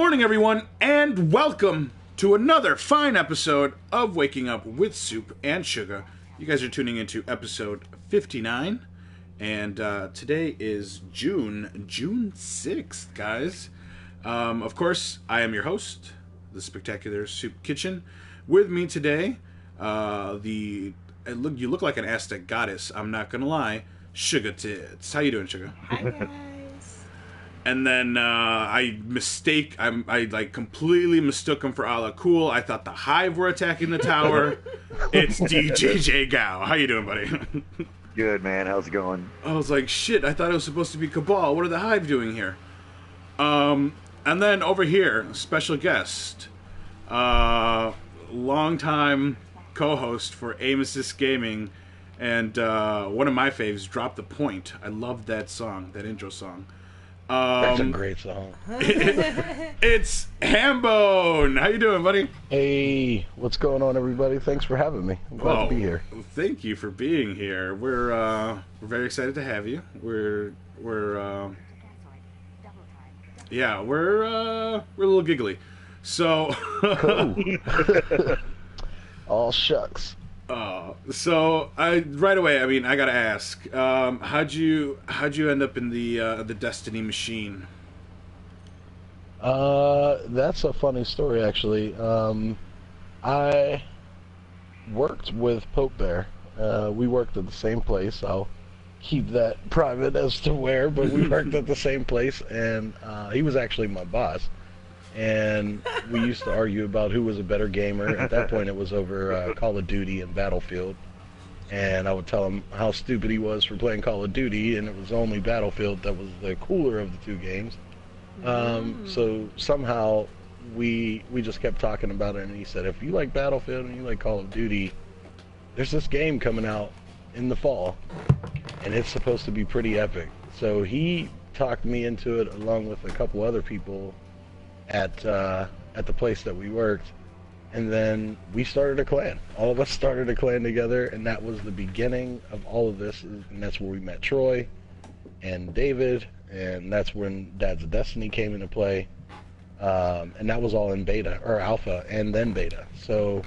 morning, everyone, and welcome to another fine episode of Waking Up with Soop and Sugah. You guys are tuning into episode 59, and today is June 6th, guys. Of course, I am your host, the spectacular Soopkichen. With me today, you look like an Aztec goddess, I'm not gonna lie, Sugah Tits. How you doing, Sugah? Hi, guys. And then I completely mistook him for Ala Cool. I thought the Hive were attacking the tower. It's DJJ Gao. How you doing, buddy? Good, man. How's it going? I was like, shit, I thought it was supposed to be Cabal. What are the Hive doing here? And then over here, special guest, longtime co-host for Aim Assist Gaming, and one of my faves, Drop the Point. I love that song, that intro song. That's a great song. It's Hambone. How you doing, buddy? Hey, what's going on, everybody? Thanks for having me. I'm glad to be here. Thank you for being here. We're very excited to have you. We're a little giggly. So Cool. All shucks. So right away, I gotta ask, how'd you end up in the Destiny machine? That's a funny story, actually. I worked with Pope Bear. We worked at the same place. I'll keep that private as to where, but we worked at the same place, and he was actually my boss. And we used to argue about who was a better gamer. At that point, it was over Call of Duty and Battlefield. And I would tell him how stupid he was for playing Call of Duty, and it was only Battlefield that was the cooler of the two games. So somehow we just kept talking about it, and he said, if you like Battlefield and you like Call of Duty, there's this game coming out in the fall, and it's supposed to be pretty epic. So he talked me into it along with a couple other people at the place that we worked, and then we started a clan. All of us started a clan together, and that was the beginning of all of this, and that's where we met Troy and David, and that's when Dads of Destiny came into play, and that was all in beta, or alpha, and then beta. So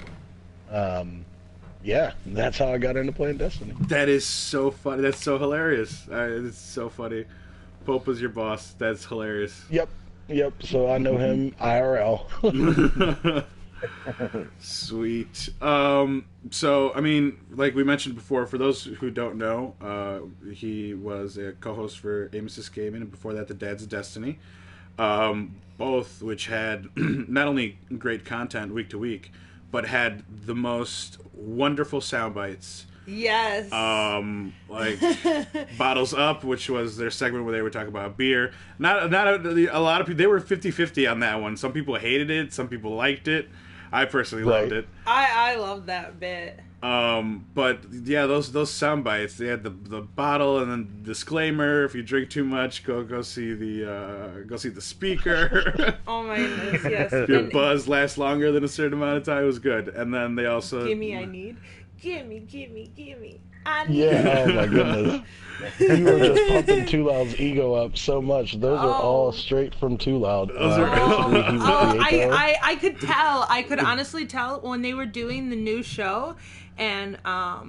yeah, that's how I got into playing Destiny. That is so funny. That's so hilarious. It's so funny. Pope was your boss. That's hilarious. Yep, so I know him IRL. Sweet. So, like we mentioned before, for those who don't know, he was a co-host for Aim Assist Gaming, and before that, the Dads of Destiny. Both which had not only great content week to week, but had the most wonderful sound bites. Yes. Like Bottles Up, which was their segment where they were talking about beer. Not a lot of people. They were 50-50 on that one. Some people hated it. Some people liked it. I personally loved it. I loved that bit. But yeah, those sound bites. They had the bottle and then disclaimer: if you drink too much, go see the speaker. Oh my goodness, yes. If your buzz lasts longer than a certain amount of time, it was good. And then they also Gimme, I need. Gimme, I need. Yeah, oh my goodness. You were just pumping Too Loud's ego up so much. Those are all straight from Too Loud. I could tell. I could honestly tell when they were doing the new show, and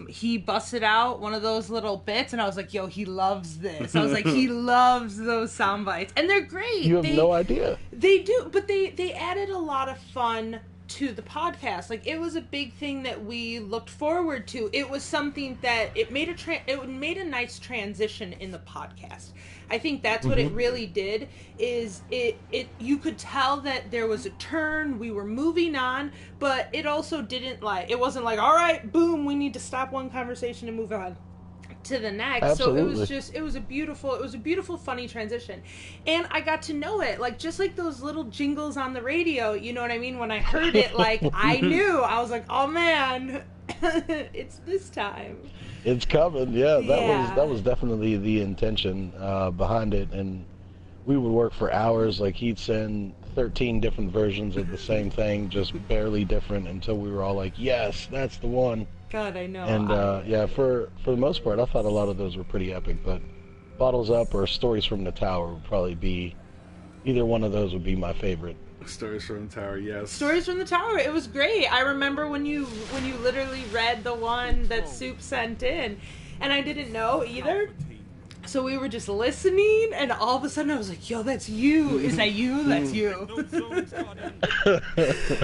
he busted out one of those little bits, and I was like, yo, he loves this. I was like, he loves those sound bites. And they're great. You have no idea. They do, but they added a lot of fun to the podcast. Like, it was a big thing that we looked forward to. It was something that it made a nice transition in the podcast. I think that's what it really did. Is it you could tell that there was a turn, we were moving on, but it also didn't it wasn't like, all right, boom, we need to stop one conversation and move on to the next. Absolutely. So it was a beautiful funny transition, and I got to know it just like those little jingles on the radio, you know what I mean? When I heard it, I knew, I was like, oh man, it's this time, it's coming. That was definitely the intention behind it. And we would work for hours. Like, he'd send 13 different versions of the same thing, just barely different, until we were all like, yes, that's the one. God, I know. And for the most part, I thought a lot of those were pretty epic, but Bottles Up or Stories from the Tower would probably be, either one of those would be my favorite Stories from the Tower, yes. Stories from the Tower. It was great. I remember when you literally read the one that Soop sent in, and I didn't know either. So we were just listening, and all of a sudden I was like, "Yo, that's you! Is that you? That's you!"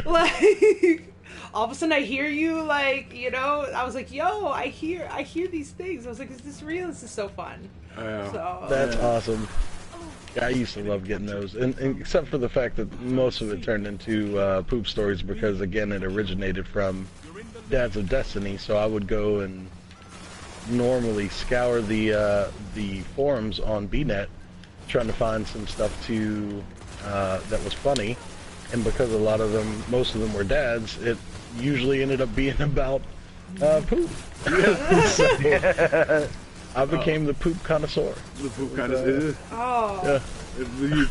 Like, all of a sudden I hear you, like, you know. I was like, "Yo, I hear these things." I was like, "Is this real? This is so fun." So that's awesome. Yeah, I used to love getting those, and except for the fact that most of it turned into poop stories because, again, it originated from Dads of Destiny. So I would go and normally scour the forums on BNet, trying to find some stuff that was funny, and because most of them were dads, it usually ended up being about poop. So, I became the poop connoisseur. The poop connoisseur. Oh. Yeah.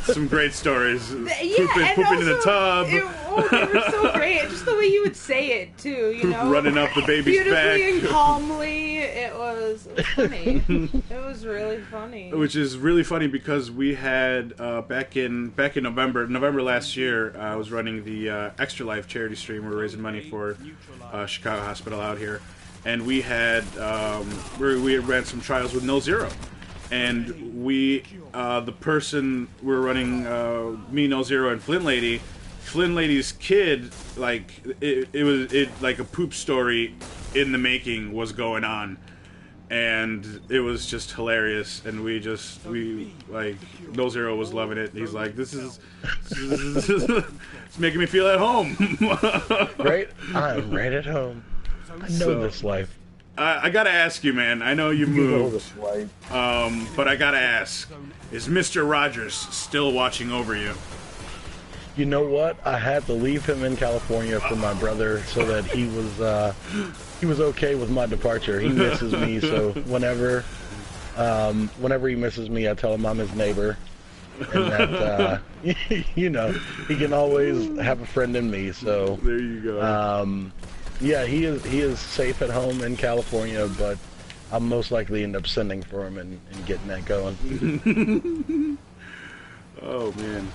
Some great stories. Yeah, pooping in the tub. They were so great. Just the way you would say it, too, you know? Running up the baby's back. Beautifully and calmly. It was funny. It was really funny. Which is really funny because we had, back in November last year, I was running the Extra Life charity stream. We were raising money for Chicago Hospital out here. And we had ran some trials with No Zero. And the person we were running, me, No Zero, and Flynn Lady's kid, like, it was like a poop story in the making was going on. And it was just hilarious. And we like, No Zero was loving it. He's like, this is it's making me feel at home. Right? I'm right at home. I know this life. I gotta ask you, man. I know you moved, but I gotta ask: is Mr. Rogers still watching over you? You know what? I had to leave him in California for my brother, so that he was okay with my departure. He misses me, so whenever he misses me, I tell him I'm his neighbor, and that you know, he can always have a friend in me. So there you go. Yeah, he is safe at home in California, but I'll most likely end up sending for him and getting that going. Oh, man.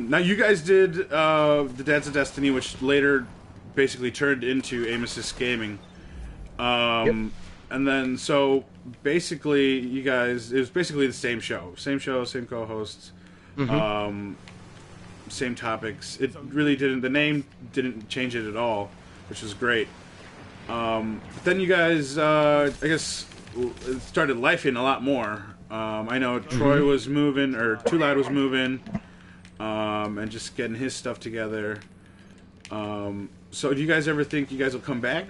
Now, you guys did the Dads of Destiny, which later basically turned into Amos's Gaming. Yep. And then, so, basically, you guys, it was basically the same show, same co-hosts, same topics. It really didn't, the name didn't change it at all, which was great. But then you guys, I guess, it started lifing a lot more. I know Troy was moving, or Too Loud was moving, and just getting his stuff together. So do you guys ever think you guys will come back?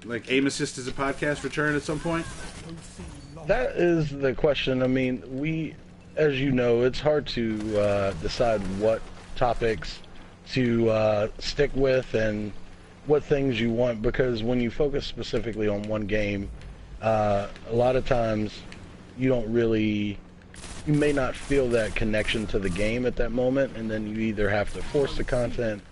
Like, Aim Assist as a podcast return at some point? That is the question. I mean, as you know, it's hard to decide what topics to stick with and what things you want, because when you focus specifically on one game, a lot of times you may not feel that connection to the game at that moment, and then you either have to force the content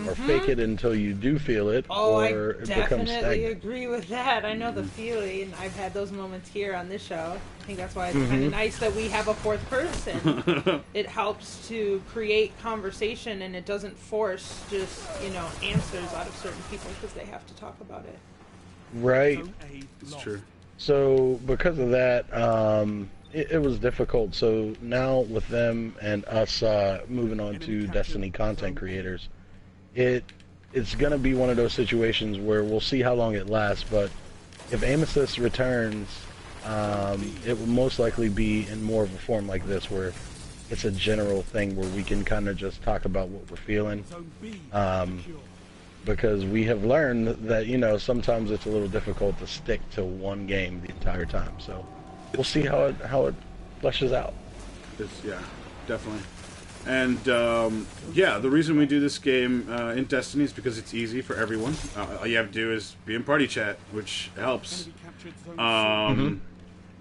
or fake it until you do feel it, or it becomes stagnant. I definitely agree with that. I know the feeling. I've had those moments here on this show. I think that's why it's kind of nice that we have a fourth person. It helps to create conversation, and it doesn't force just, answers out of certain people because they have to talk about it. Right. It's true. So because of that, it was difficult. So now with them and us moving on to Destiny content creators, it's going to be one of those situations where we'll see how long it lasts, but if Aim Assist returns, it will most likely be in more of a form like this, where it's a general thing where we can kind of just talk about what we're feeling, because we have learned that, sometimes it's a little difficult to stick to one game the entire time, so we'll see how it fleshes out. Yeah, definitely. And, the reason we do this game in Destiny is because it's easy for everyone. All you have to do is be in party chat, which helps.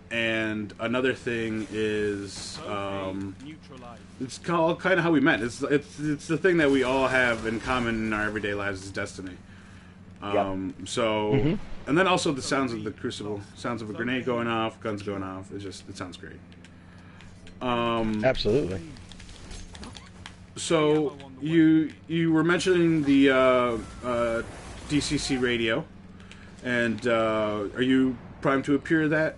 And another thing is, it's kind of how we met. It's the thing that we all have in common in our everyday lives is Destiny. And then also the sounds of the Crucible, sounds of a grenade going off, guns going off. It sounds great. Absolutely. So you were mentioning the DCC radio, and are you primed to appear at that?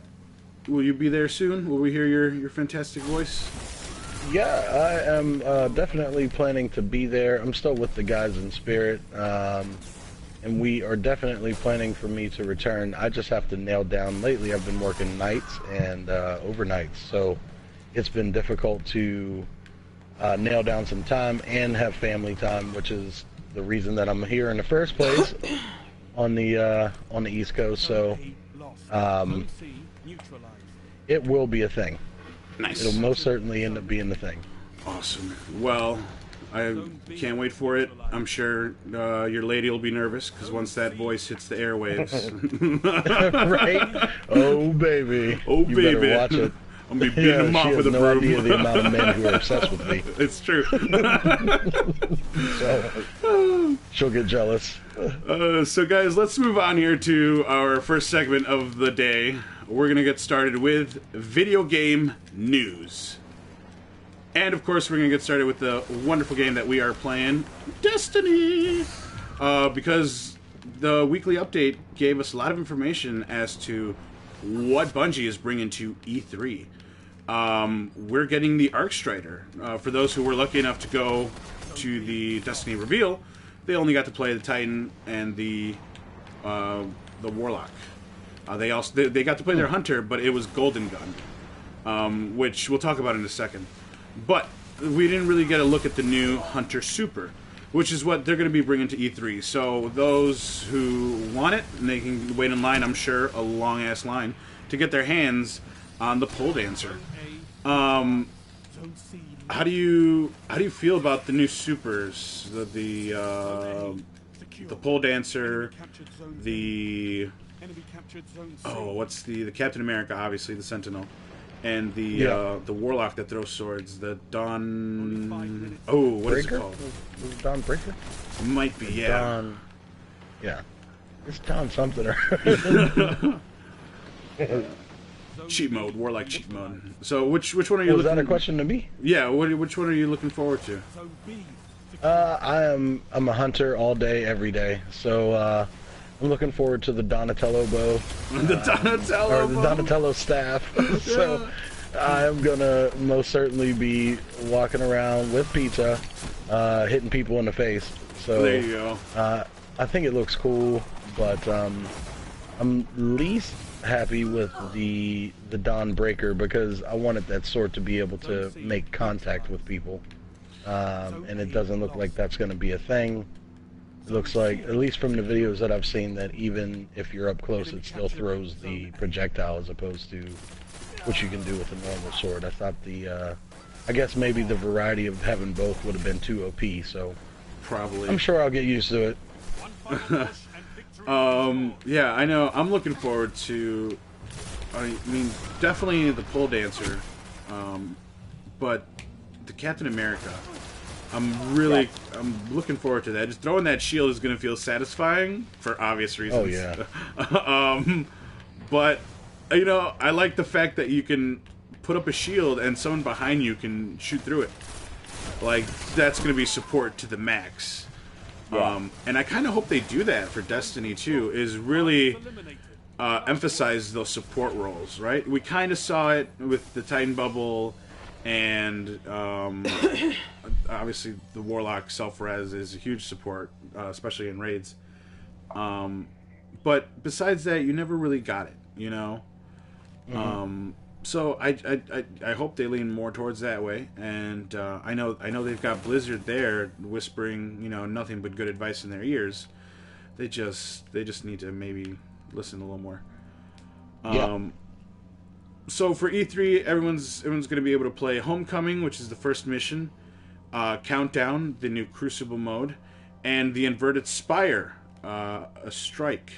Will you be there soon? Will we hear your fantastic voice? Yeah, I am definitely planning to be there. I'm still with the guys in spirit, and we are definitely planning for me to return. I just have to nail down. Lately, I've been working nights and overnights, so it's been difficult to nail down some time and have family time, which is the reason that I'm here in the first place on the East Coast. So it will be a thing. Nice. It'll most certainly end up being the thing. Awesome. Well, I can't wait for it. I'm sure your lady will be nervous because once that voice hits the airwaves, right? Oh baby. Oh you baby. Better watch it. I'm gonna be beating them off with a no broom. idea the amount of men who are obsessed with me. It's true. So she'll get jealous. So guys, let's move on here to our first segment of the day. We're going to get started with video game news. And of course, we're going to get started with the wonderful game that we are playing, Destiny. Because the weekly update gave us a lot of information as to what Bungie is bringing to E3. We're getting the Arc Strider. For those who were lucky enough to go to the Destiny reveal, they only got to play the Titan and the Warlock. They got to play their Hunter, but it was Golden Gun, which we'll talk about in a second. But we didn't really get a look at the new Hunter Super, which is what they're going to be bringing to E3. So those who want it, and they can wait in line, I'm sure, a long-ass line, to get their hands on the Pole Dancer. How do you feel about the new supers? The Pole Dancer, what's the Captain America, obviously, the Sentinel, and the Warlock that throws swords, the Dawn... Oh, what Breaker? is it called? Was it Dawn Breaker? Might be, yeah. Dawn... Yeah. It's Dawn something. Cheat mode, Warlock cheat mode. So which one are you Was looking... that a question to me? Yeah, which one are you looking forward to? I'm a hunter all day, every day. So, I'm looking forward to the Donatello bow. The Donatello or the Donatello staff. So I'm gonna most certainly be walking around with pizza, hitting people in the face. So there you go. I think it looks cool, but I'm least happy with the Dawn Breaker because I wanted that sword to be able to make contact with people. And it doesn't look like that's going to be a thing. It looks like, at least from the videos that I've seen, that even if you're up close, it still throws the projectile as opposed to what you can do with a normal sword. I thought I guess maybe the variety of having both would have been too OP, so... Probably. I'm sure I'll get used to it. Yeah, I know. I'm looking forward to... I mean, definitely the Pole Dancer, but the Captain America... I'm looking forward to that. Just throwing that shield is going to feel satisfying for obvious reasons. Oh, yeah. But, you know, I like the fact that you can put up a shield and someone behind you can shoot through it. Like, that's going to be support to the max. Yeah. And I kind of hope they do that for Destiny 2, is really emphasize those support roles, right? We kind of saw it with the Titan Bubble and... obviously, the Warlock self-res is a huge support, especially in raids. But besides that, you never really got it, you know? Mm-hmm. So I hope they lean more towards that way. And I know they've got Blizzard there whispering, you know, nothing but good advice in their ears. They just need to maybe listen a little more. So for E3, everyone's going to be able to play Homecoming, which is the first mission. Countdown, the new Crucible mode, and the Inverted Spire, a strike.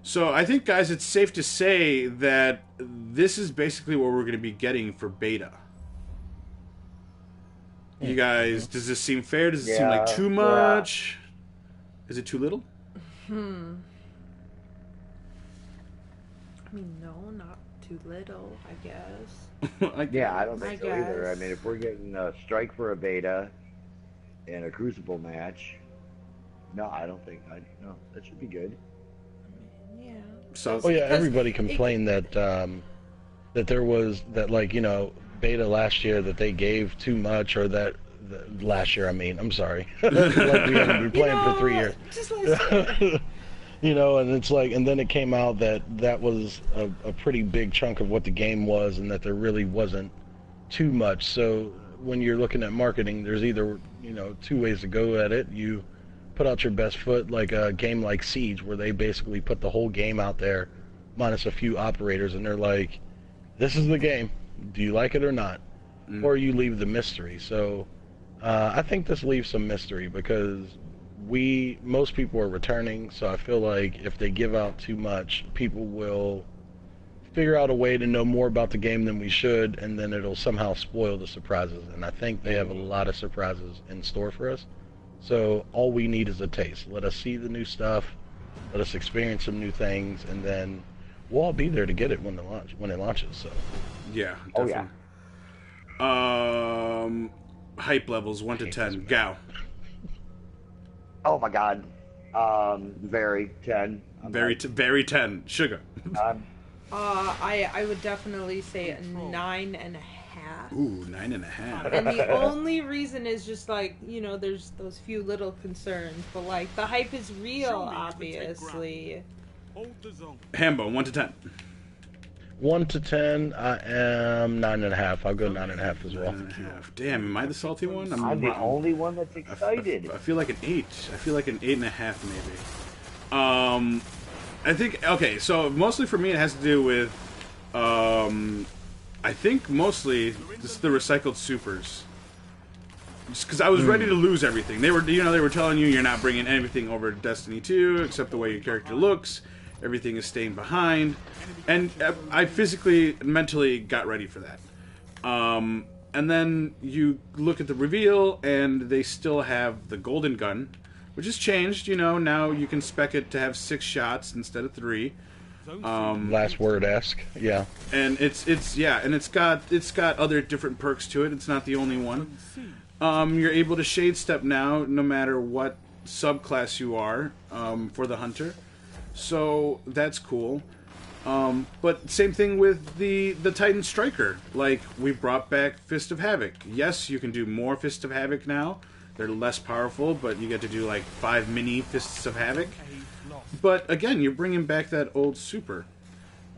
So I think, guys, it's safe to say that this is basically what we're going to be getting for beta. You guys, does this seem fair? Does it seem like too much? Yeah. Is it too little? I mean, no, not too little, I guess. Yeah, I don't think so either. I mean, if we're getting a strike for a beta, in a Crucible match. No, I don't think no, that should be good. Yeah. So, Oh yeah, everybody complained that that there was that, like, you know, beta last year, that they gave too much, or that last year, I mean, I'm sorry, like we hadn't been playing for 3 years. Just listen. You know, and it's like, and then it came out that that was a pretty big chunk of what the game was, and that there really wasn't too much. So when you're looking at marketing, there's either, you know, two ways to go at it. You put out your best foot, like a game like Siege, where they basically put the whole game out there, minus a few operators, and they're like, this is the game. Do you like it or not? Or you leave the mystery. So I think this leaves some mystery, because most people are returning, so I feel like if they give out too much, people will figure out a way to know more about the game than we should, and then it'll somehow spoil the surprises. And I think they have a lot of surprises in store for us. So all we need is a taste. Let us see the new stuff, let us experience some new things, and then we'll all be there to get it when it launches. So yeah, Oh definitely. Hype levels 1 to 10. Gao. Oh my God. Very 10. Very 10. Sugah. I would definitely say a 9.5. Ooh, 9.5. And the only reason is just, like, you know, there's those few little concerns, but, like, the hype is real, obviously. Hambo, 1 to 10. 1 to 10, I am 9.5. I'll go 9.5 as well. 9.5. Damn, am I the salty one? I'm the only one that's excited. I feel like an 8. I feel like an 8.5 maybe. I think, okay, so mostly for me it has to do with, I think mostly just the recycled supers. Just because I was ready to lose everything. They were telling you you're not bringing anything over to Destiny 2 except the way your character looks. Everything is staying behind, and I physically and mentally got ready for that. And then you look at the reveal, and they still have the golden gun, which has changed. You know, now you can spec it to have 6 shots instead of 3. Last word-esque, yeah. And it's got other different perks to it. It's not the only one. You're able to shade step now, no matter what subclass you are, for the hunter. So that's cool. But same thing with the Titan Striker. Like, we brought back Fist of Havoc. Yes, you can do more Fist of Havoc now. They're less powerful, but you get to do like 5 mini Fists of Havoc. But again, you're bringing back that old super.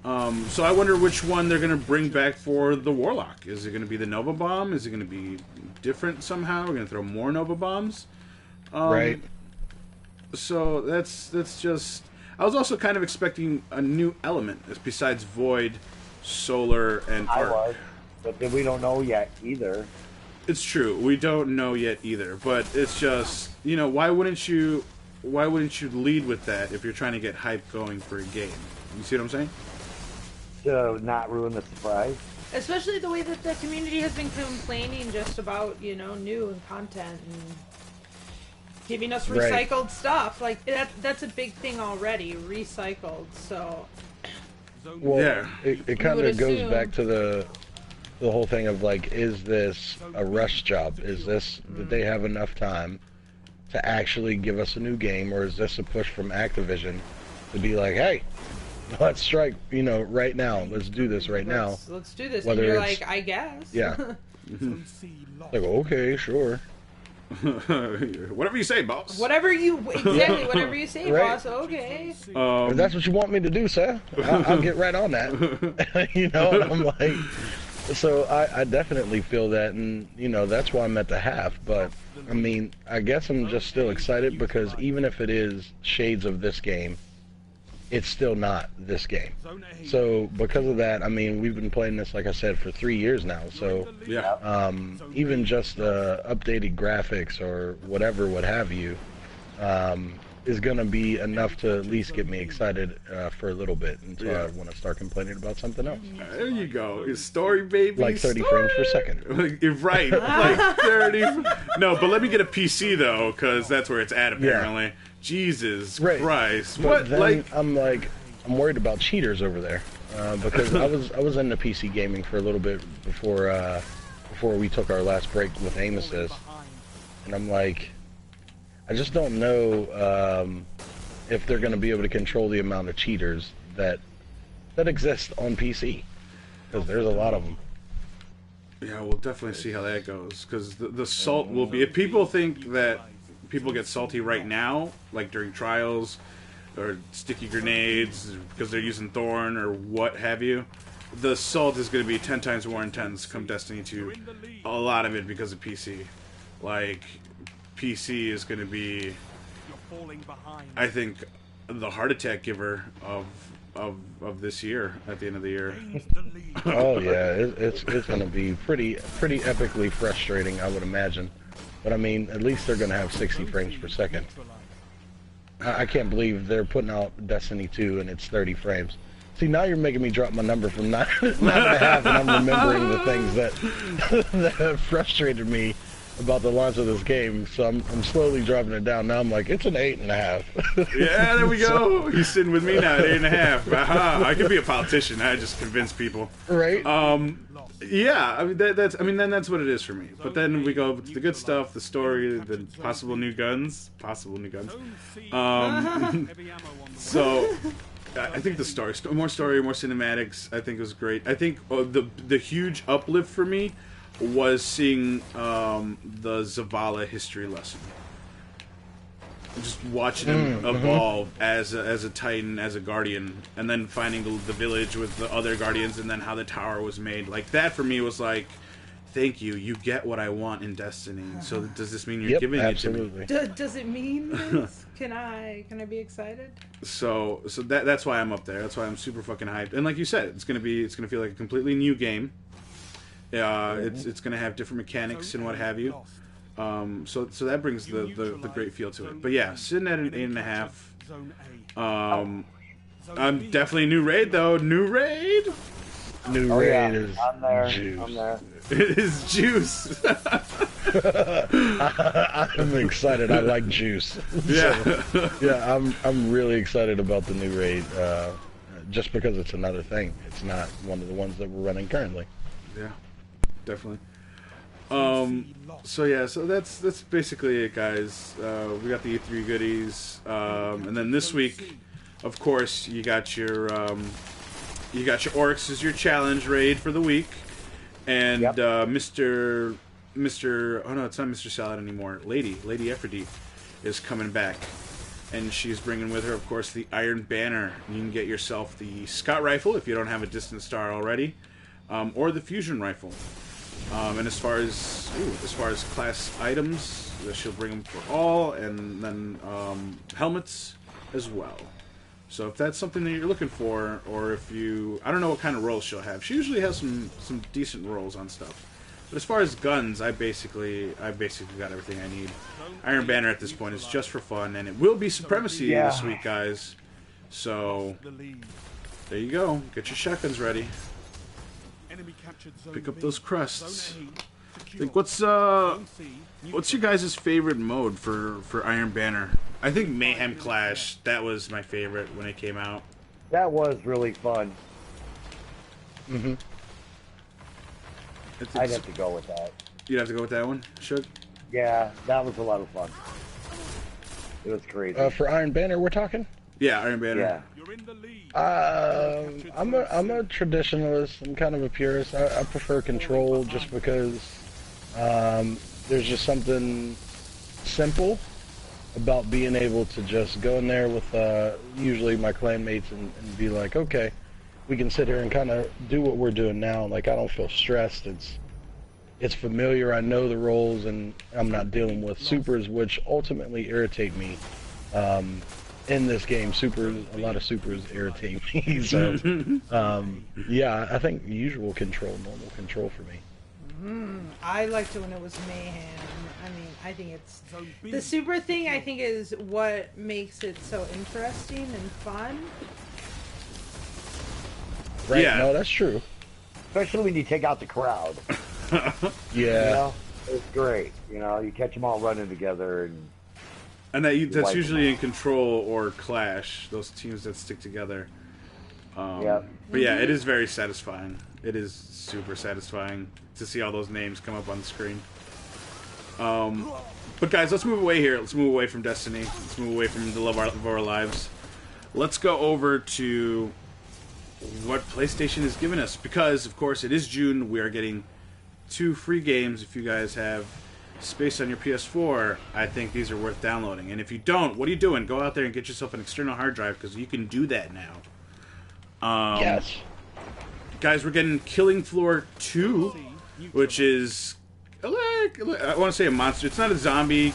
So I wonder which one they're going to bring back for the Warlock. Is it going to be the Nova Bomb? Is it going to be different somehow? We're going to throw more Nova Bombs? Right. So that's just... I was also kind of expecting a new element besides Void, Solar, and I Arc. was, but then we don't know yet either. It's true. We don't know yet either. But it's just, you know, why wouldn't you lead with that if you're trying to get hype going for a game? You see what I'm saying? To not ruin the surprise. Especially the way that the community has been complaining just about, you know, new content and giving us recycled stuff. Like, that's a big thing already, recycled, so... Well, yeah. It kind of goes back to the whole thing of, like, is this a rush job? Is this, did they have enough time to actually give us a new game, or is this a push from Activision to be like, hey, let's strike, you know, right now. Let's do this right now. Let's do this. Whether and you're it's- like, I guess. Yeah. Like, okay, sure. Whatever you say, boss. Whatever you say, Right. boss. Okay. If that's what you want me to do, sir, I'll get right on that. You know, and I'm like, so I definitely feel that, and, you know, that's why I'm at the half. But, I mean, I guess I'm just still excited because even if it is shades of this game, it's still not this game. So because of that, I mean, we've been playing this, like I said, for 3 years now. So Yeah. even just updated graphics or whatever, what have you, is going to be enough to at least get me excited for a little bit until I want to start complaining about something else. There you go. It's story, baby. Like 30 frames per second. You're right. Like 30. No, but let me get a PC, though, because that's where it's at, apparently. Jesus Christ. But What? then Like... I'm worried about cheaters over there because I was into PC gaming for a little bit before we took our last break with Aim Assist, and I'm like, I just don't know if they're going to be able to control the amount of cheaters that exist on PC, because there's a lot of them. Yeah, we'll definitely see how that goes, because the salt will be... If people think that people get salty right now, like during trials, or sticky grenades, because they're using Thorn, or what have you, the salt is going to be 10 times more intense come Destiny 2. A lot of it because of PC. Like, PC is going to be, I think, the heart attack giver of this year, at the end of the year. Oh yeah, it's going to be pretty epically frustrating, I would imagine. But I mean, at least they're going to have 60 frames per second. I can't believe they're putting out Destiny 2 and it's 30 frames. See, now you're making me drop my number from 9.5, and I'm remembering the things that have frustrated me about the launch of this game. So I'm slowly dropping it down. Now I'm like, it's an 8.5. Yeah, there we go. He's sitting with me now at 8.5. Aha! I could be a politician. I just convince people. Right? Yeah, I mean that's what it is for me. But then we go to the good stuff, the story, the possible new guns. So I think the story, more cinematics, I think was great. I think the huge uplift for me was seeing the Zavala history lesson. Just watching him evolve as a Titan, as a Guardian, and then finding the village with the other Guardians, and then how the tower was made. Like, that for me was like, thank you, you get what I want in Destiny. So does this mean you're giving absolutely. it to me? Does it mean this? Can I be excited? So that's why I'm up there. That's why I'm super fucking hyped. And like you said, it's gonna feel like a completely new game. It's gonna have different mechanics and what have you. So that brings the great feel to it. But yeah, sitting at an 8.5. I'm definitely new raid though. New raid Is I'm there. juice. I'm there. It is juice. I'm excited. I like juice. Yeah. So, yeah, I'm really excited about the new raid. Just because it's another thing. It's not one of the ones that we're running currently. Yeah, definitely. So that's basically it, guys. We got the E3 goodies, and then this week, of course, you got your Oryx as your challenge raid for the week, and Mr. Oh no, it's not Mr. Salad anymore. Lady Aphrodite is coming back, and she's bringing with her, of course, the Iron Banner. You can get yourself the Scott rifle if you don't have a Distant Star already, or the Fusion rifle. And as far as class items, she'll bring them for all, and then helmets as well. So if that's something that you're looking for, or if I don't know what kind of rolls she'll have. She usually has some decent rolls on stuff. But as far as guns, I basically got everything I need. Iron Banner at this point is just for fun, and it will be Supremacy this week, guys. So there you go. Get your shotguns ready. Pick up those crusts. Think what's your guys' favorite mode for Iron Banner? I think Mayhem Clash. That was my favorite when it came out. That was really fun. Mm-hmm. I'd have to go with that. You'd have to go with that one, Shug? Yeah, that was a lot of fun. It was crazy. For Iron Banner, we're talking? Yeah, Iron Banner. Yeah. I'm a traditionalist. I'm kind of a purist. I prefer control just because there's just something simple about being able to just go in there with usually my clanmates and be like, okay, we can sit here and kind of do what we're doing now. Like, I don't feel stressed. It's familiar. I know the roles, and I'm not dealing with supers, which ultimately irritate me. In this game, a lot of supers irritate me. So, yeah, I think usual control, normal control for me. I liked it when it was Mayhem. I mean, I think it's the super thing. I think is what makes it so interesting and fun. Right? Yeah. No, that's true. Especially when you take out the crowd. Yeah. You know, it's great. You know, you catch them all running together, and that's usually in Control or Clash. Those teams that stick together. Yep. But yeah, it is very satisfying. It is super satisfying to see all those names come up on the screen. But guys, let's move away here. Let's move away from Destiny. Let's move away from the love of our lives. Let's go over to what PlayStation has given us. Because, of course, it is June. We are getting 2 free games. If you guys have space on your PS4, I think these are worth downloading. And if you don't, what are you doing? Go out there and get yourself an external hard drive, because you can do that now. Yes. Guys, we're getting Killing Floor 2, which is, like, I want to say a monster. It's not a zombie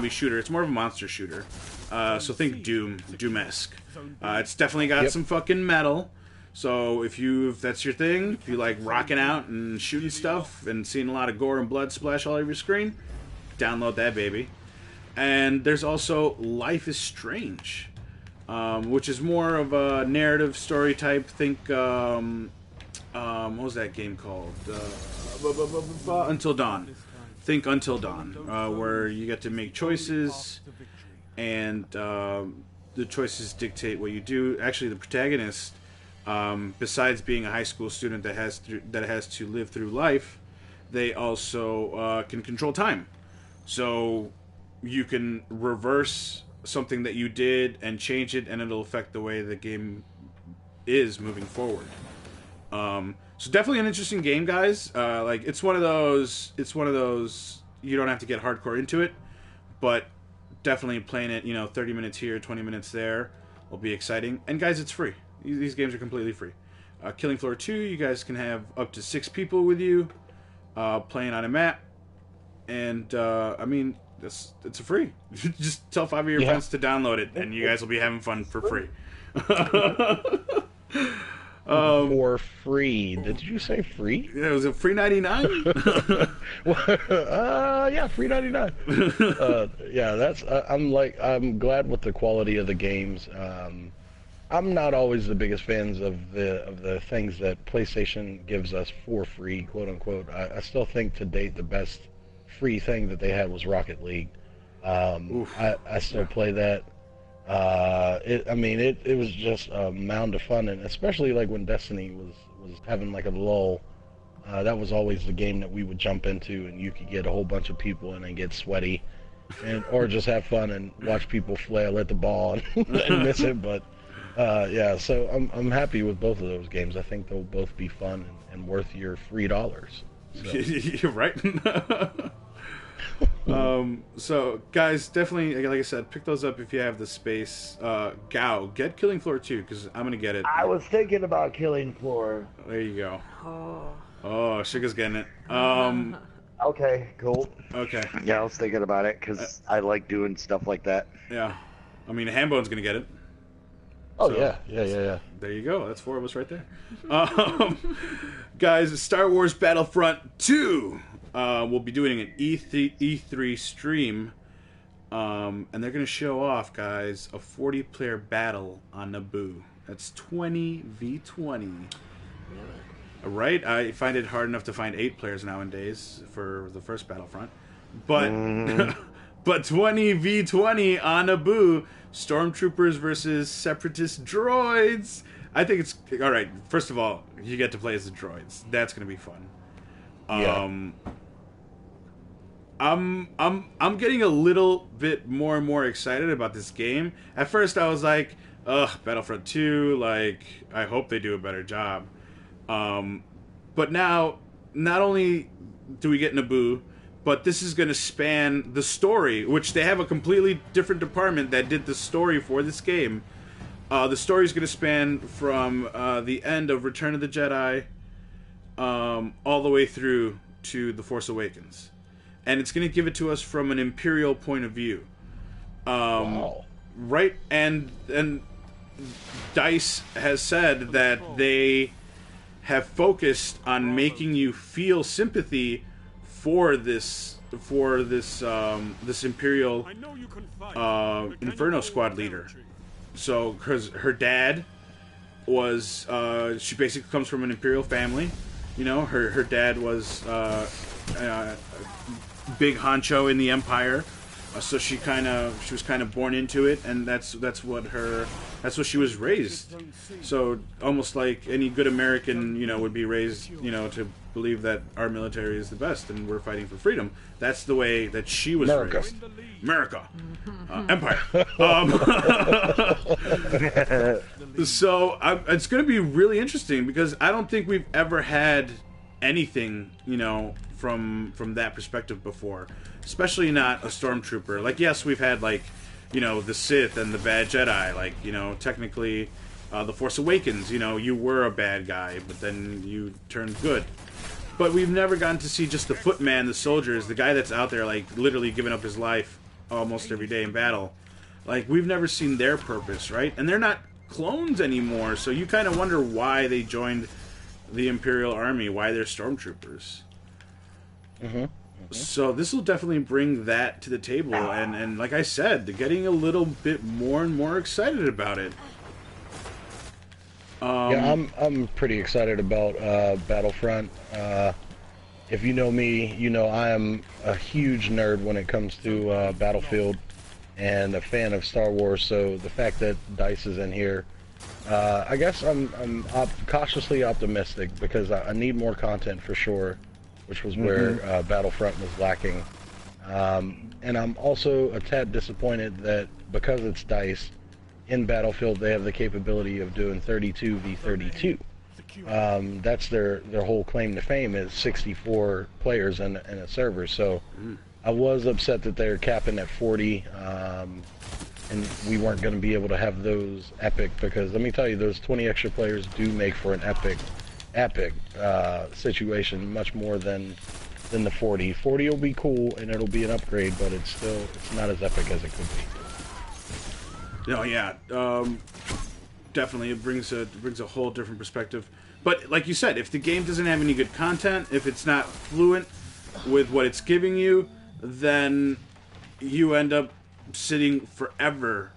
shooter. It's more of a monster shooter. So think Doom-esque. It's definitely got some fucking metal. So if that's your thing, if you like rocking out and shooting stuff and seeing a lot of gore and blood splash all over your screen, download that baby. And there's also Life is Strange, which is more of a narrative story type. Think, what was that game called? Until Dawn. Think Until Dawn, where you get to make choices, and the choices dictate what you do. Actually, the protagonist, besides being a high school student that has to live through life, they also can control time. So you can reverse something that you did and change it, and it'll affect the way the game is moving forward. So definitely an interesting game, guys. Like it's one of those you don't have to get hardcore into it, but definitely playing it, 30 minutes here, 20 minutes there will be exciting. And guys, it's free. These games are completely free. Killing Floor 2, you guys can have up to 6 people with you playing on a map. And, I mean, it's free. Just tell 5 of your friends to download it, and you guys will be having fun for free. For free. Did you say free? Yeah, was it free 99? Yeah, free 99. Yeah, I'm glad with the quality of the games. I'm not always the biggest fans of the things that PlayStation gives us for free, quote unquote. I still think to date the best free thing that they had was Rocket League. I still play that. It was just a mound of fun, and especially like when Destiny was having like a lull. That was always the game that we would jump into, and you could get a whole bunch of people and then get sweaty, or just have fun and watch people flail at the ball and miss it. But so I'm happy with both of those games. I think they'll both be fun and worth your $3. So. You're right. So guys, definitely, like I said, pick those up if you have the space. Gao, get Killing Floor 2, because I'm gonna get it. I was thinking about Killing Floor. There you go. Oh, Sugah's getting it. Okay, cool. Okay. Yeah, I was thinking about it, because I like doing stuff like that. Yeah. I mean, Hambone's gonna get it. Oh, so, yeah. There you go. That's 4 of us right there. Guys, Star Wars Battlefront 2. We'll be doing an E3 stream, and they're going to show off, guys, a 40-player battle on Naboo. That's 20v20. Right? I find it hard enough to find 8 players nowadays for the first Battlefront. But but 20v20 on Naboo, Stormtroopers versus Separatist droids. I think it's... Alright, first of all, you get to play as the droids. That's going to be fun. I'm getting a little bit more and more excited about this game. At first I was like, ugh, Battlefront 2, like, I hope they do a better job. But now, not only do we get Naboo, but this is going to span the story, which they have a completely different department that did the story for this game. The story is going to span from the end of Return of the Jedi all the way through to The Force Awakens. And it's going to give it to us from an Imperial point of view. Wow. Right? And DICE has said that they have focused on making you feel sympathy for this Imperial Inferno Squad leader. So, because her dad was, she basically comes from an Imperial family. You know, her dad was big honcho in the Empire. So she was kind of born into it, and that's what she was raised. So almost like any good American, would be raised, to believe that our military is the best and we're fighting for freedom. That's the way that she was raised. America, Empire. So it's going to be really interesting because I don't think we've ever had anything, from that perspective before. Especially not a stormtrooper. Like, yes, we've had, like, the Sith and the bad Jedi. Like, technically, The Force Awakens, you were a bad guy, but then you turned good. But we've never gotten to see just the footman, the soldiers, the guy that's out there, like, literally giving up his life almost every day in battle. Like, we've never seen their purpose, right? And they're not clones anymore, so you kind of wonder why they joined the Imperial Army, why they're stormtroopers. Mm-hmm. So this will definitely bring that to the table, and like I said, they're getting a little bit more and more excited about it. Yeah, I'm pretty excited about Battlefront. If you know me, you know I am a huge nerd when it comes to Battlefield, and a fan of Star Wars. So the fact that DICE is in here, I guess I'm cautiously optimistic because I need more content for sure, which was where Battlefront was lacking. And I'm also a tad disappointed that because it's DICE, in Battlefield they have the capability of doing 32v32. That's their whole claim to fame is 64 players in a server. So I was upset that they're capping at 40, and we weren't going to be able to have those epic, because let me tell you, those 20 extra players do make for an epic situation, much more than the 40. 40 will be cool and it'll be an upgrade, but it's not as epic as it could be. No, yeah, definitely it brings a whole different perspective. But like you said, if the game doesn't have any good content, if it's not fluent with what it's giving you, then you end up sitting forever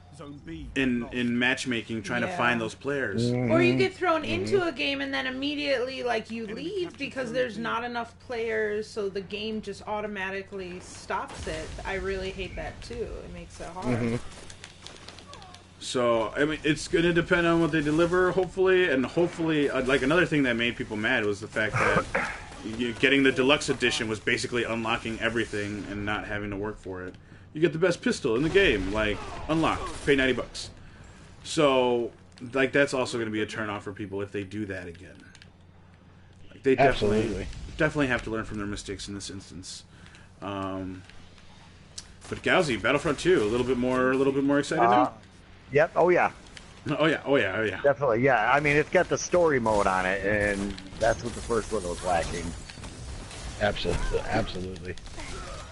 in matchmaking trying to find those players. Or you get thrown into a game and then immediately you leave because there's not enough players, so the game just automatically stops it. I really hate that too. It makes it hard. So, I mean, it's going to depend on what they deliver, hopefully, and hopefully, like, another thing that made people mad was the fact that getting the deluxe edition was basically unlocking everything and not having to work for it. You get the best pistol in the game, like, unlocked, pay $90. So, like, that's also going to be a turn-off for people if they do that again. Like, they definitely have to learn from their mistakes in this instance. But Gauzy, Battlefront 2, a little bit more excited now? Yep. Oh yeah. Oh yeah. Definitely. Yeah. I mean, it's got the story mode on it, and that's what the first one was lacking. Absolutely.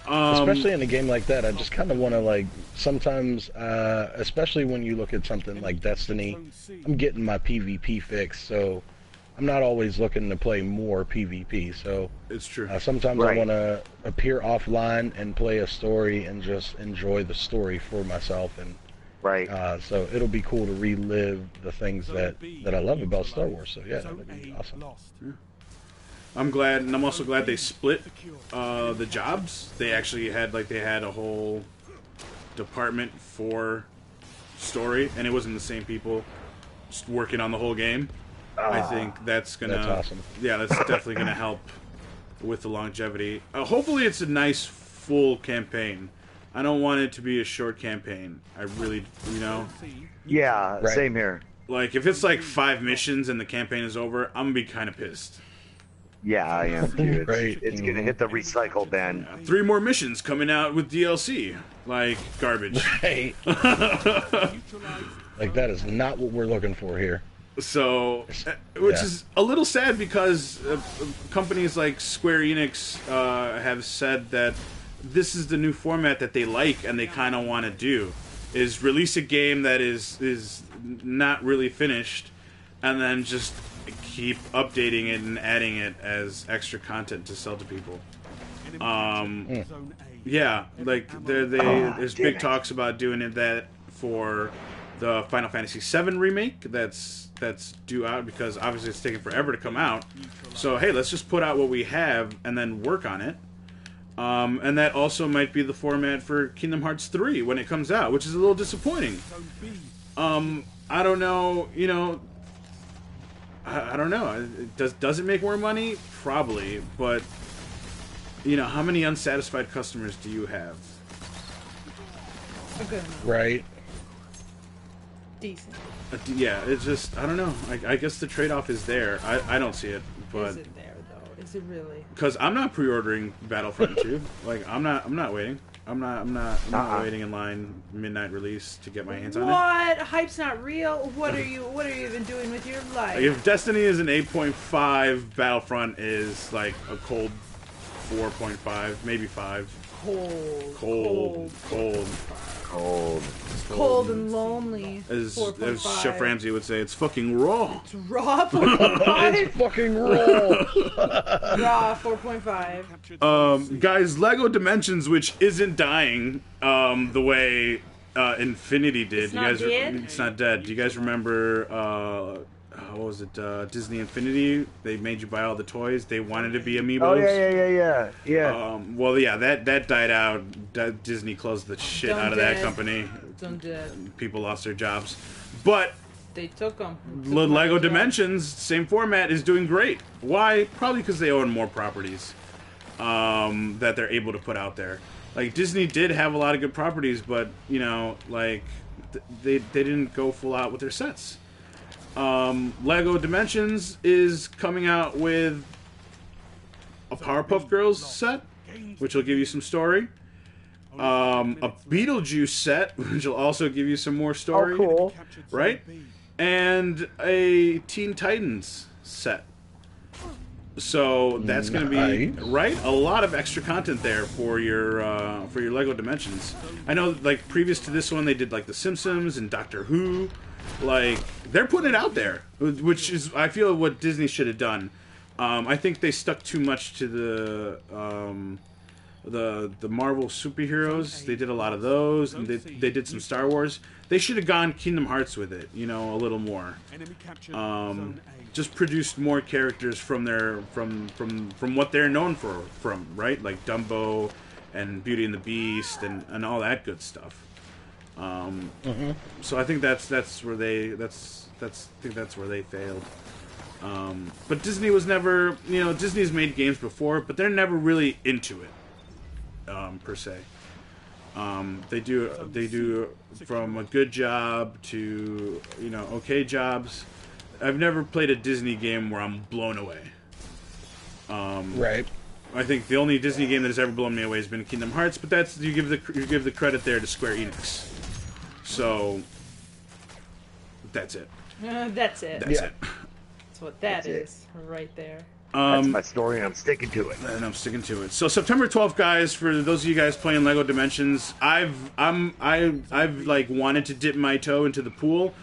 Especially in a game like that, I just kind of want to sometimes, especially when you look at something like Destiny, I'm getting my PvP fix, so I'm not always looking to play more PvP. So it's true. Sometimes I want to appear offline and play a story and just enjoy the story for myself. And so it'll be cool to relive the things that I love about Star Wars. So yeah, that would be awesome. Yeah. I'm glad, and I'm also glad they split the jobs. They actually had a whole department for story, and it wasn't the same people just working on the whole game. I think that's awesome. Yeah, that's definitely gonna help with the longevity. Hopefully, it's a nice full campaign. I don't want it to be a short campaign. I really, Yeah, same here. Like, if it's 5 missions and the campaign is over, I'm gonna be kind of pissed. Yeah, I am too. It's gonna hit the recycle bin. 3 more missions coming out with DLC. Like, garbage. Right. That is not what we're looking for here. So, which is a little sad because companies like Square Enix have said that this is the new format that they like and they kind of want to do, is release a game that is not really finished and then just keep updating it and adding it as extra content to sell to people. Yeah, there's big talks about doing that for the Final Fantasy VII remake that's due out, because obviously it's taking forever to come out. So hey, let's just put out what we have and then work on it. And that also might be the format for Kingdom Hearts 3 when it comes out, which is a little disappointing. I don't know, you know, I don't know. Does it make more money? Probably, but, you know, how many unsatisfied customers do you have? A good amount. Right. Decent. Yeah, it's just, I don't know. I guess the trade-off is there. I don't see it, but... Is it there, though? Is it really? Because I'm not pre-ordering Battlefront 2. Like, I'm not waiting. I'm not waiting in line midnight release to get my hands on it. What? Hype's not real? What are you even doing with your life? Like, if Destiny is an 8.5, Battlefront is like a cold 4.5, maybe 5. Cold and lonely. As 4.5. Chef Ramsay would say, it's fucking raw. It's raw 4.5. It's fucking raw. Raw 4.5. Guys, Lego Dimensions, which isn't dying the way Infinity did. It's not dead? It's not dead. Do you guys remember what was it? Disney Infinity? They made you buy all the toys. They wanted to be amiibos. Oh yeah. Well, yeah, that died out. Disney closed the shit Done out of dead. that company. Done dead. People lost their jobs, but They took them. Lego Dimensions, same format, is doing great. Why? Probably because they own more properties that they're able to put out there. Like, Disney did have a lot of good properties, but, you know, like, they didn't go full out with their sets. Lego Dimensions is coming out with a Powerpuff Girls set, which will give you some story. A Beetlejuice set, which will also give you some more story. Oh, cool. Right? And a Teen Titans set. So that's going to be right a lot of extra content there for your Lego Dimensions. I know, like, previous to this one, they did like The Simpsons and Doctor Who. Like, they're putting it out there, which is, I feel, what Disney should have done. I think they stuck too much to the Marvel superheroes. They did a lot of those, and they did some Star Wars. They should have gone Kingdom Hearts with it, you know, a little more. Just produced more characters from what they're known from, right? Like Dumbo and Beauty and the Beast and all that good stuff. So I think that's where they failed. But Disney was never, you know, Disney's made games before, but they're never really into it, per se. They do from a good job to, you know, okay jobs. I've never played a Disney game where I'm blown away. Right. I think the only Disney game that has ever blown me away has been Kingdom Hearts, but that's you give the credit there to Square Enix. So that's it. That's it. That's it. That's what that is, right there. That's my story, and I'm sticking to it. And I'm sticking to it. So September 12th, guys, for those of you guys playing Lego Dimensions, I've like wanted to dip my toe into the pool,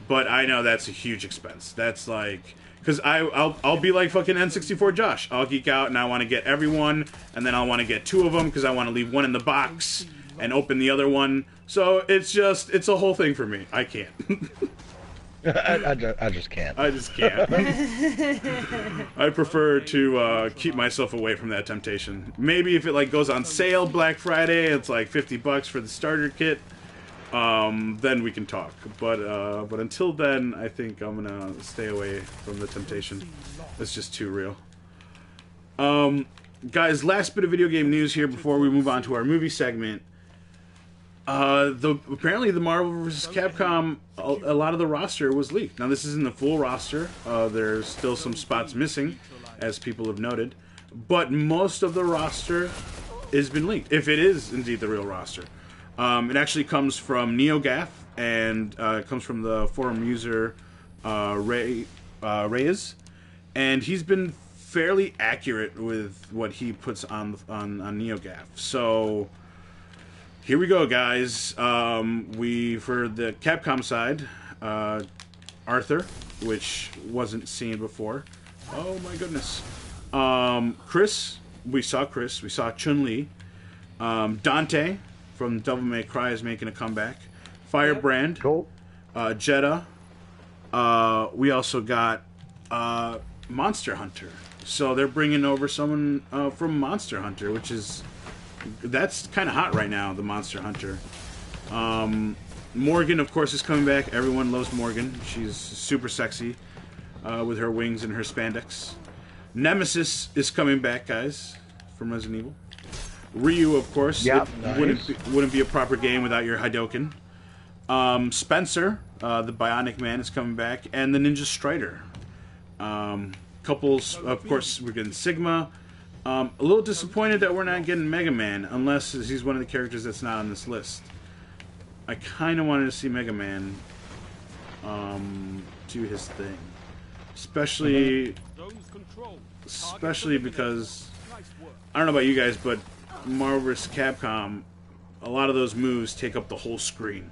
but I know that's a huge expense. That's like, because I'll be like fucking N64 Josh. I'll geek out and I want to get everyone, and then I'll want to get 2 of them because I want to leave one in the box and open the other one. So it's a whole thing for me. I can't. I just can't. I just can't. I prefer to keep myself away from that temptation. Maybe if it like goes on sale Black Friday, it's like $50 for the starter kit. Then we can talk. But until then, I think I'm gonna stay away from the temptation. It's just too real. Guys, last bit of video game news here before we move on to our movie segment. Apparently the Marvel vs. Capcom, a lot of the roster was leaked. Now this isn't the full roster. There's still some spots missing, as people have noted. But most of the roster has been leaked, if it is indeed the real roster. It actually comes from NeoGAF, and it comes from the forum user Reyes. And he's been fairly accurate with what he puts on NeoGAF. So here we go, guys. For the Capcom side, Arthur, which wasn't seen before. Oh my goodness. Chris, we saw Chun-Li. Dante from Devil May Cry is making a comeback. Firebrand. Cool. Jeddah. We also got Monster Hunter. So they're bringing over someone from Monster Hunter, which is that's kind of hot right now, the Monster Hunter. Morgan, of course, is coming back. Everyone loves Morgan. She's super sexy with her wings and her spandex. Nemesis is coming back, guys, from Resident Evil. Ryu, of course. Yep, wouldn't be a proper game without your Hadouken. Spencer, the Bionic Man, is coming back, and the Ninja Strider. Couples, of course, we're getting Sigma. A little disappointed that we're not getting Mega Man, unless he's one of the characters that's not on this list. I kind of wanted to see Mega Man do his thing, especially because I don't know about you guys, but Marvel vs. Capcom, a lot of those moves take up the whole screen.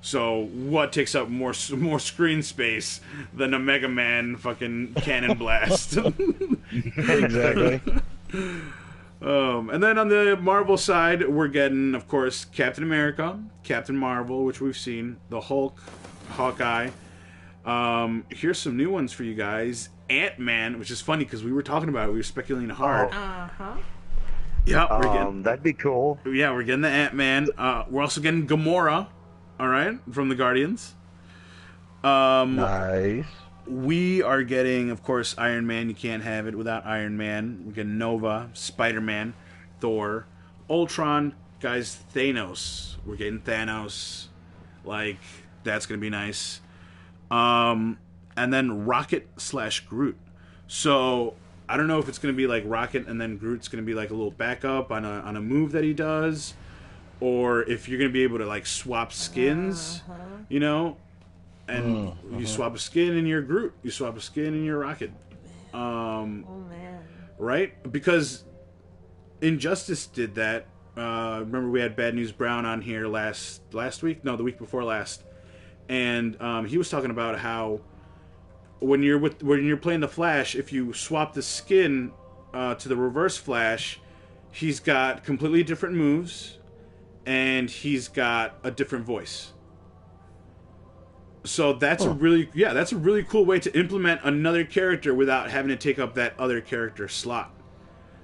So what takes up more screen space than a Mega Man fucking cannon blast? Exactly. And then on the Marvel side, we're getting, of course, Captain America, Captain Marvel, which we've seen, the Hulk, Hawkeye. Here's some new ones for you guys. Ant-Man, which is funny because we were talking about it. We were speculating hard. Yeah, we're getting. That'd be cool. Yeah, we're getting the Ant-Man. We're also getting Gamora. All right, from the Guardians. Nice. We are getting, of course, Iron Man. You can't have it without Iron Man. We're getting Nova, Spider-Man, Thor, Ultron, guys, Thanos. We're getting Thanos. Like, that's going to be nice. And then Rocket/Groot. So, I don't know if it's going to be like Rocket and then Groot's going to be like a little backup on a move that he does. Or if you're going to be able to, like, swap skins, you know? And you swap a skin in your Groot. You swap a skin in your Rocket. Oh, man. Right? Because Injustice did that. Remember we had Bad News Brown on here last week? No, the week before last. And he was talking about how when you're playing the Flash, if you swap the skin to the Reverse Flash, he's got completely different moves. And he's got a different voice. So that's a really cool way to implement another character without having to take up that other character slot.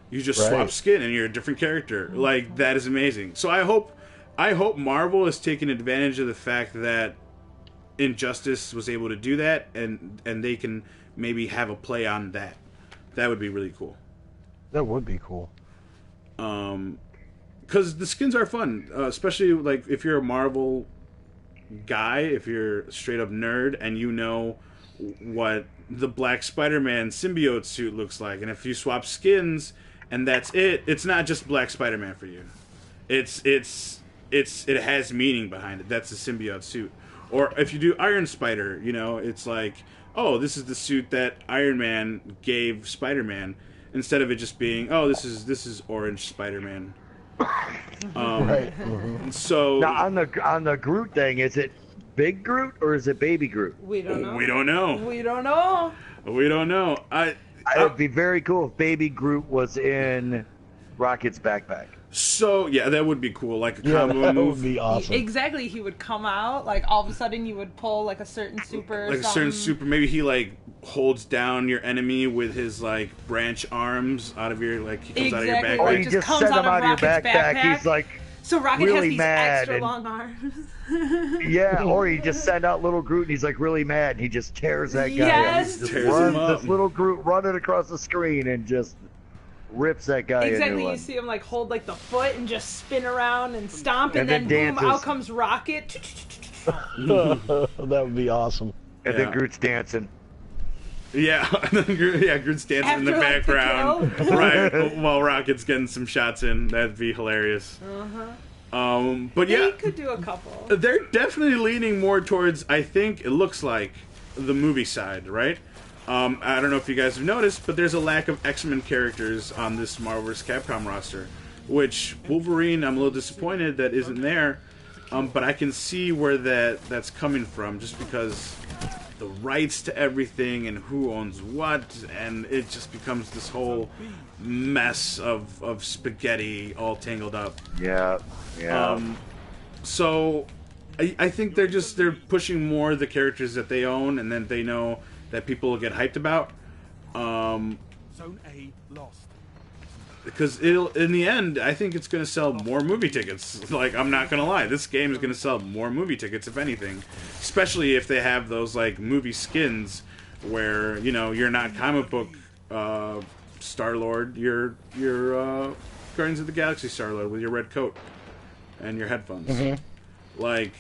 You just swap skin and you're a different character. Like, that is amazing. So I hope Marvel is taking advantage of the fact that Injustice was able to do that, and they can maybe have a play on that. That would be really cool. That would be cool. Because the skins are fun, especially like if you're a Marvel guy, if you're a straight up nerd and you know what the Black Spider-Man symbiote suit looks like, and if you swap skins and that's it, it's not just Black Spider-Man for you. It has meaning behind it. That's the symbiote suit. Or if you do Iron Spider, you know, it's like, oh, this is the suit that Iron Man gave Spider-Man, instead of it just being, oh, this is Orange Spider-Man. Right. So now on the Groot thing, is it Big Groot or is it Baby Groot? We don't know. We don't know. We don't know. We don't know. It'd be very cool if Baby Groot was in Rocket's backpack. So yeah, that would be cool. Like a Yeah, combo that move. would be awesome. Exactly. He would come out, like, all of a sudden you would pull, like, a certain super or Like a certain super. Maybe he like holds down your enemy with his like branch arms out of your like. He comes out of your Exactly. backpack. Or Like, you just just comes send out him of out of your Rocket's backpack. backpack. He's like, so Rocket really has these mad extra and- long arms. yeah, or you just send out little Groot and he's like really mad and he just tears that guy. Yes. Up. He just Tears him runs up. this little Groot running across the screen and just rips that guy Exactly, into you one. see him like hold like the foot and just spin around and stomp, and, And then then boom, dances. out comes Rocket. That would be awesome. And Yeah. then Groot's dancing. Yeah, Groot's dancing in the After, like, the background, kill. right? While Rocket's getting some shots in. That'd be hilarious. But yeah, They could do a couple. they're definitely leaning more towards, I think it looks like, the movie side, right? I don't know if you guys have noticed, but there's a lack of X-Men characters on this Marvel vs. Capcom roster. Which, Wolverine, I'm a little disappointed that isn't there. But I can see where that's coming from, just because the rights to everything and who owns what, and it just becomes this whole mess of spaghetti all tangled up. Yeah, yeah. So I think they're pushing more the characters that they own and then they know that people will get hyped about. Zone A lost. because it'll, in the end, I think it's going to sell more movie tickets. Like, I'm not going to lie, this game is going to sell more movie tickets, if anything. Especially if they have those, like, movie skins where, you know, you're not comic book Star-Lord, you're Guardians of the Galaxy Star-Lord with your red coat and your headphones. Mm-hmm. Like,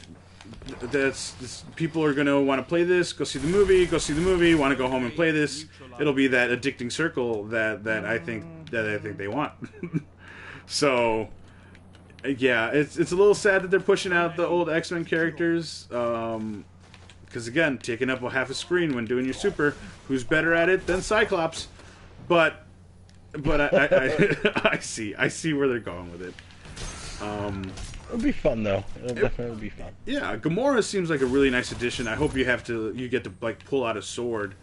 people are going to want to play this, go see the movie, want to go home and play this. It'll be that addicting circle that I think they want. So, yeah, it's a little sad that they're pushing out the old X-Men characters. Because again, taking up half a screen when doing your super, who's better at it than Cyclops? But I see where they're going with it. It'll be fun though. It'll definitely be fun. Yeah, Gamora seems like a really nice addition. I hope you get to like pull out a sword.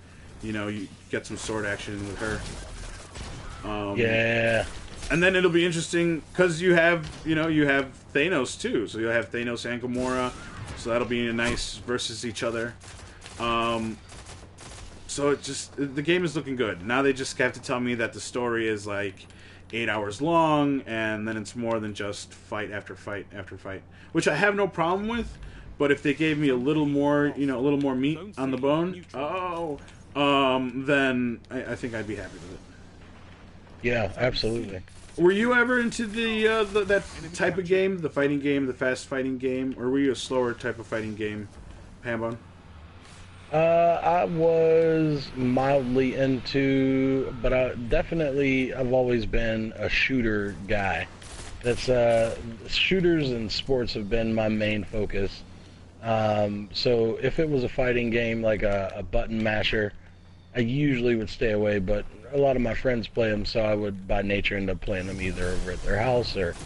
You know, you get some sword action with her. Yeah. And then it'll be interesting because you have Thanos too. So you'll have Thanos and Gamora. So that'll be a nice versus each other. So the game is looking good. Now they just have to tell me that the story is like 8 hours long, and then it's more than just fight after fight after fight, which I have no problem with. But if they gave me a little more meat on the bone, then I think I'd be happy with it. Yeah, absolutely. Were you ever into that type of game, the fighting game, the fast fighting game, or were you a slower type of fighting game, Hambone? I was mildly into, but I've always been a shooter guy. That's shooters and sports have been my main focus. So if it was a fighting game like a button masher, I usually would stay away, but a lot of my friends play them, so I would by nature end up playing them either over at their house or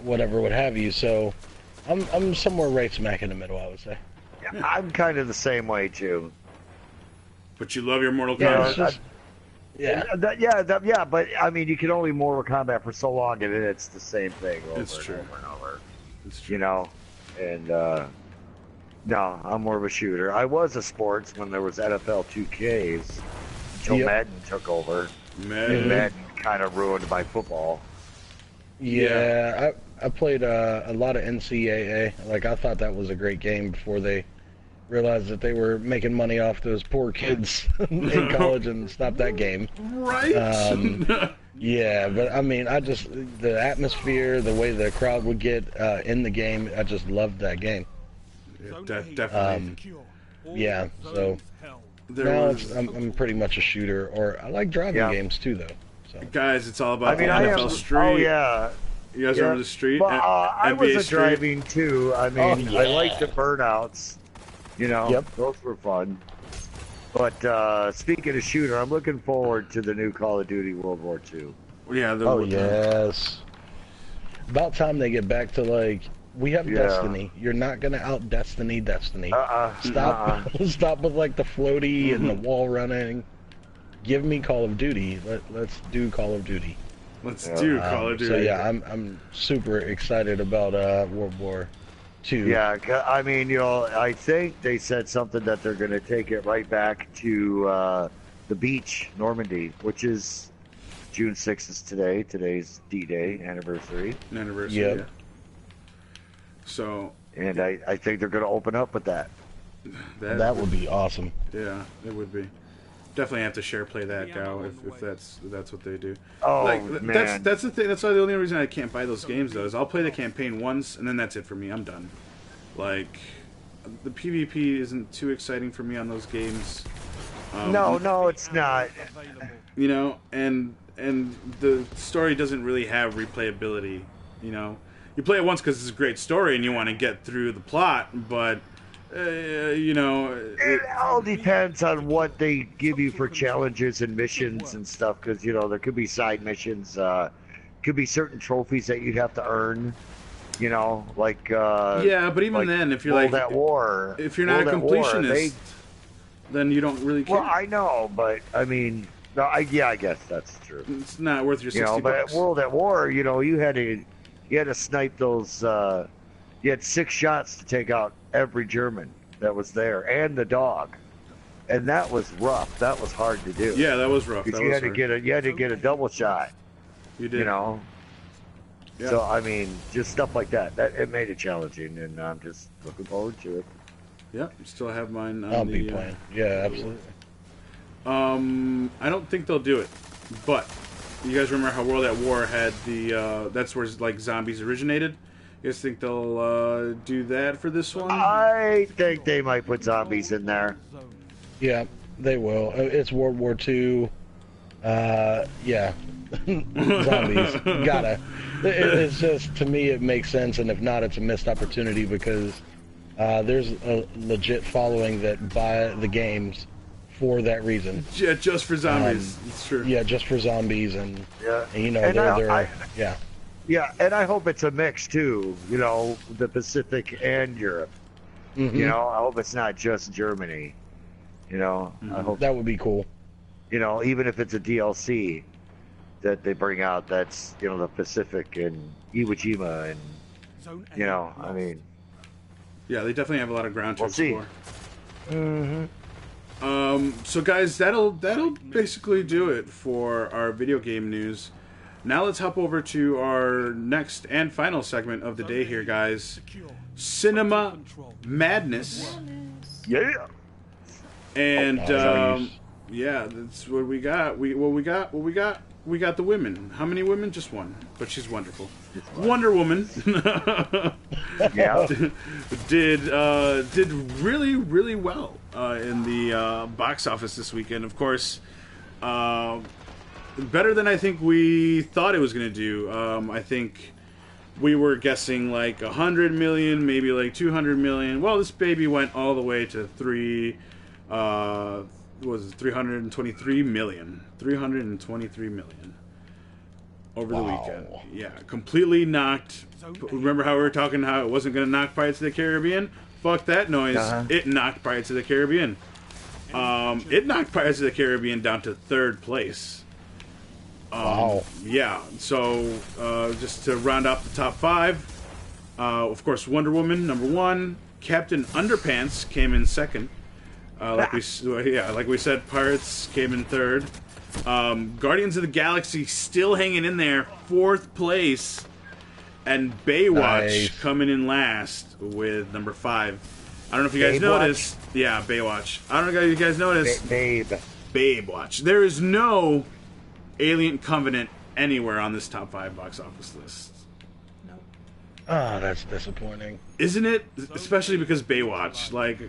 whatever, what have you. So I'm somewhere right smack in the middle, I would say. Yeah, I'm kind of the same way too. But you love your Mortal Kombat. Yeah, but I mean, you can only Mortal Kombat for so long, and it's the same thing over and over and over. It's true. You know, and no, I'm more of a shooter. I was a sports when there was NFL 2Ks until Madden took over. Madden kind of ruined my football. Yeah, I played a lot of NCAA. Like, I thought that was a great game before they realized that they were making money off those poor kids in college and stopped that game. Right? Yeah, but I mean, the atmosphere, the way the crowd would get in the game, I just loved that game. Yeah, definitely. Yeah, so now I'm pretty much a shooter, or I like driving games too, though. So. Guys, it's all about the NFL Street. Oh, yeah. You guys remember the Street? Well, I was a Street? driving too. I mean, I like the burnouts. You know, those were fun. But speaking of shooter, I'm looking forward to the new Call of Duty World War II. Yeah. Yes. About time they get back to like, we have Destiny. You're not gonna out Destiny. Stop with like the floaty and the wall running. Give me Call of Duty. Let's do Call of Duty. Let's do Call of Duty. So yeah, I'm super excited about World War II. Yeah, I mean, you know, I think they said something that they're going to take it right back to the beach, Normandy, which is June 6th is today. Today's D-Day anniversary. Yeah. So. And I think they're going to open up with that. That would be awesome. Yeah, it would be. Definitely have to share play that, Gal, if that's what they do. Oh, like, man. That's the thing. That's why the only reason I can't buy those games, though, is I'll play the campaign once, and then that's it for me. I'm done. Like, the PvP isn't too exciting for me on those games. No, it's not. You know, and the story doesn't really have replayability, you know. You play it once because it's a great story and you want to get through the plot, but... you know, it all depends on what they give you for challenges and missions and stuff. Because you know there could be side missions, could be certain trophies that you'd have to earn. You know, like yeah, but even like then, if you're World like at War, if you're not a completionist, then you don't really care. Well, I know, but I mean, I guess that's true. It's not worth your $60. But at World at War, you know, you had to snipe those. You had 6 shots to take out every German that was there, and the dog, and that was rough. That was hard to do. Yeah, that was rough. Because you had to get a double shot. You did. You know. Yeah. So I mean, just stuff like that. That it made it challenging, and I'm just looking forward to it. Yep. Still have mine on I'll the. be playing. Yeah, absolutely. I don't think they'll do it, but you guys remember how World at War had the? That's where like zombies originated. You guys think they'll do that for this one? I think they might put zombies in there. Yeah, they will. It's World War II. Yeah. Zombies. Gotta. It's just, to me, it makes sense, and if not, it's a missed opportunity because there's a legit following that buy the games for that reason. Yeah, just for zombies. It's true. Yeah, just for zombies, and you know, And they're yeah. Yeah, and I hope it's a mix too. You know, the Pacific and Europe. Mm-hmm. You know, I hope it's not just Germany. You know, I hope That would be cool. you know, even if it's a DLC that they bring out, that's the Pacific and Iwo Jima and I mean, Yeah, they definitely have a lot of ground to We'll see. explore. So guys, that'll basically do it for our video game news. Now let's hop over to our next and final segment of the day here, guys. Cinema Madness. yeah. And Nice. yeah, that's what we got. We got the women. How many women? Just one, but she's wonderful. Wonder Woman Yeah. did really really well in the box office this weekend. Of course, better than I think we thought it was going to do. I think we were guessing like 100 million, maybe like 200 million. Well, this baby went all the way to 323 million. 323 million over the weekend. Yeah, completely knocked. Remember how we were talking how it wasn't going to knock Pirates of the Caribbean? Fuck that noise. It knocked Pirates of the Caribbean. It knocked Pirates of the Caribbean down to third place. Wow. Yeah, so just to round out the top five, of course, Wonder Woman, number one. Captain Underpants came in second. Like we said, Pirates came in third. Guardians of the Galaxy still hanging in there, fourth place. And Baywatch coming in last with number 5. I don't know if you guys noticed. Yeah, Baywatch. I don't know if you guys noticed. Baywatch. There is no Alien Covenant anywhere on this top 5 box office list. Nope. Oh, that's disappointing. Isn't it? Especially because Baywatch. Like,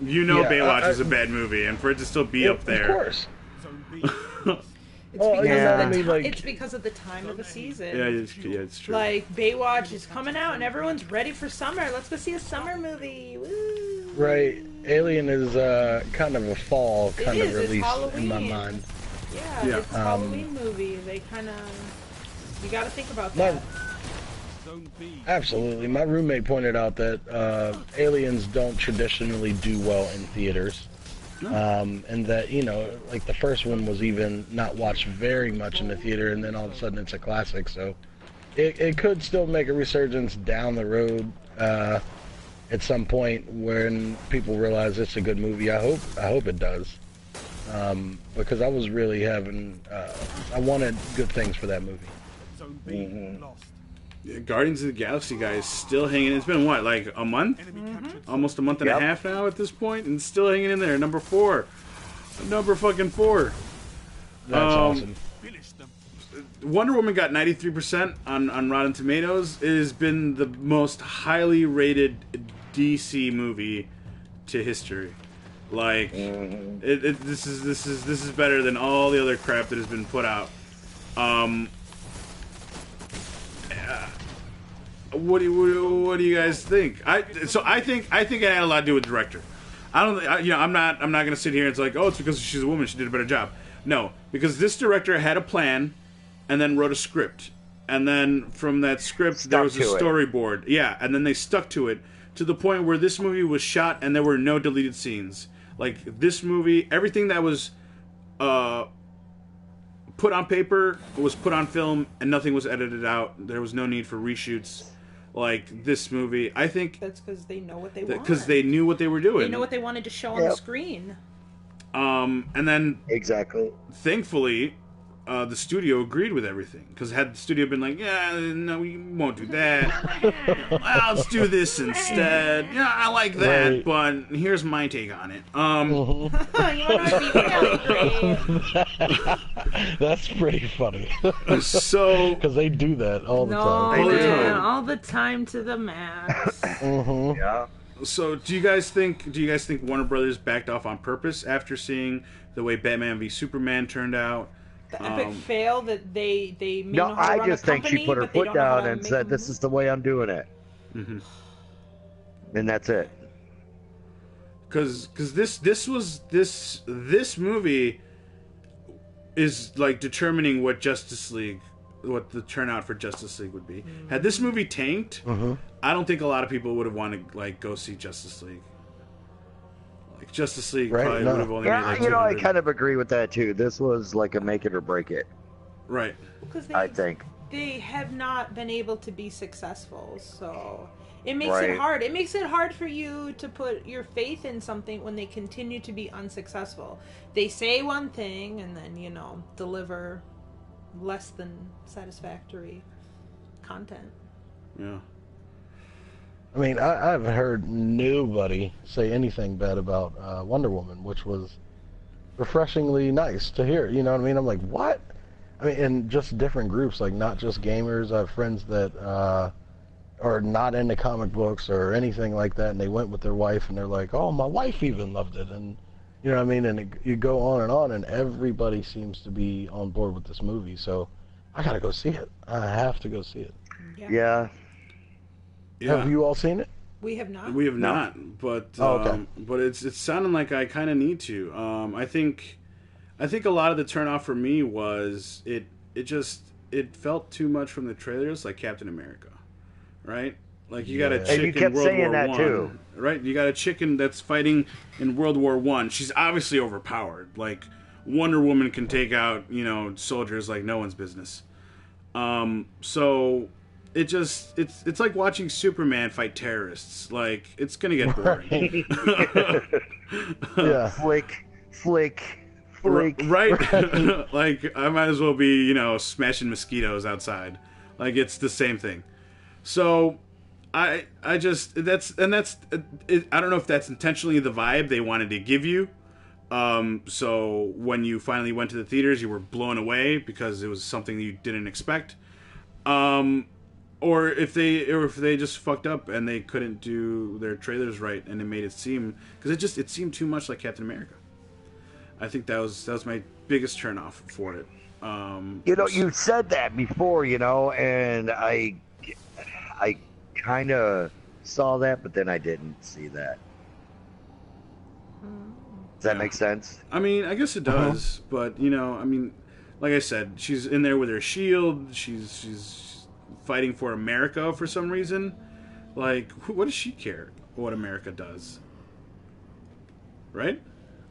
Baywatch is a bad movie, and for it to still be up there. Of course. It's because of the time of the season. Yeah, it's true. Like, Baywatch is coming out and everyone's ready for summer. Let's go see a summer movie. Woo! Right. Alien is kind of a fall kind of release in my Halloween. mind. Yeah, it's a Halloween movie. They kind of... You gotta think about that. Absolutely. My roommate pointed out that aliens don't traditionally do well in theaters. And that, like the first one was even not watched very much in the theater, and then all of a sudden it's a classic. So it could still make a resurgence down the road at some point when people realize it's a good movie. I hope it does. Because I was really I wanted good things for that movie. Guardians of the Galaxy guys still hanging. It's been what, like a month? Almost a month and a half now at this point, and still hanging in there. Number 4. Number fucking 4. That's awesome. Wonder Woman got 93% on Rotten Tomatoes. It has been the most highly rated DC movie to history. Like, this is better than all the other crap that has been put out. What do you guys think? I think it had a lot to do with the director. I'm not gonna sit here and it's like, oh, it's because she's a woman, she did a better job. No, because this director had a plan and then wrote a script, and then from that script there was a storyboard. Yeah, and then they stuck to it to the point where this movie was shot and there were no deleted scenes. Like, this movie, everything that was put on paper was put on film, and nothing was edited out. There was no need for reshoots. Like, this movie, I think... That's because they know what they want. Because they knew what they were doing. They know what they wanted to show on the screen. And then... Exactly. Thankfully, the studio agreed with everything. Because had the studio been like, yeah, no, we won't do that. Well, let's do this instead. Yeah, I like that, but here's my take on it. You want to be really great. That's pretty funny. So, because they do that all the No, time. man, all the time to the max. Yeah. So, do you guys think Warner Brothers backed off on purpose after seeing the way Batman v Superman turned out? The epic fail that they may No, know how to I run just a think company, she put her but they foot don't know how down to and make said, a "This movie. is the way I'm doing it," and that's it. Because this movie is like determining what the turnout for Justice League would be. Had this movie tanked, I don't think a lot of people would have wanted to like go see Justice League. Like Justice League probably would have only made like 200. I kind of agree with that too. This was like a make it or break it. Right. I think they have not been able to be successful, so it makes Right. it hard. It makes it hard for you to put your faith in something when they continue to be unsuccessful. They say one thing and then, deliver less than satisfactory content. Yeah. I mean, I haven't heard nobody say anything bad about Wonder Woman, which was refreshingly nice to hear. You know what I mean? I'm like, what? I mean, in just different groups, like not just gamers. I have friends that are not into comic books or anything like that, and they went with their wife, and they're like, oh, my wife even loved it. And you know what I mean? And you go on, and everybody seems to be on board with this movie. So I got to go see it. I have to go see it. yeah. Have you all seen it? We have not. We have not, but okay. But it's sounding like I kind of need to. I think a lot of the turnoff for me was it felt too much from the trailers, like Captain America, right? Like you got a chick And you kept in World saying War that I, too. right? You got a chicken that's fighting in World War I. She's obviously overpowered. Like Wonder Woman can take out soldiers like no one's business. So. It's like watching Superman fight terrorists. Like it's gonna get boring. Yeah. Flick. Right? Like I might as well be smashing mosquitoes outside. Like it's the same thing. So I don't know if that's intentionally the vibe they wanted to give you. So when you finally went to the theaters, you were blown away because it was something you didn't expect. Or if they just fucked up and they couldn't do their trailers right and it made it seem because it seemed too much like Captain America. I think that was my biggest turnoff for it. You said that before, and I kind of saw that, but then I didn't see that. Does that make sense? I mean, I guess it does, but I mean, like I said, she's in there with her shield. She's fighting for America for some reason. Like, what does she care what America does? Right?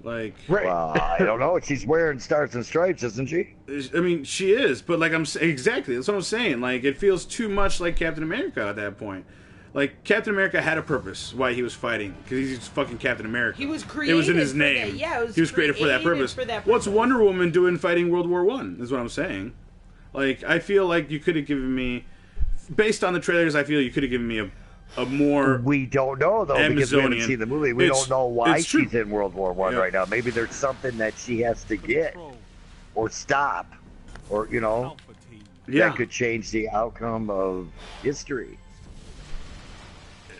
Like, Well, I don't know. She's wearing stars and stripes, isn't she? I mean, she is, but like exactly, that's what I'm saying. Like, it feels too much like Captain America at that point. Like, Captain America had a purpose why he was fighting, because he's fucking Captain America. He was created. It was in his for name. that. Yeah, he was created for that purpose. What's Wonder Woman doing fighting World War I? Is what I'm saying. Like, I feel like you could have given me, based on the trailers, I feel you could have given me a more. We don't know though because we haven't Amazonian. seen the movie. We don't know why it's true. she's in World War I right now. Maybe there's something that she has to get or stop, or that could change the outcome of history.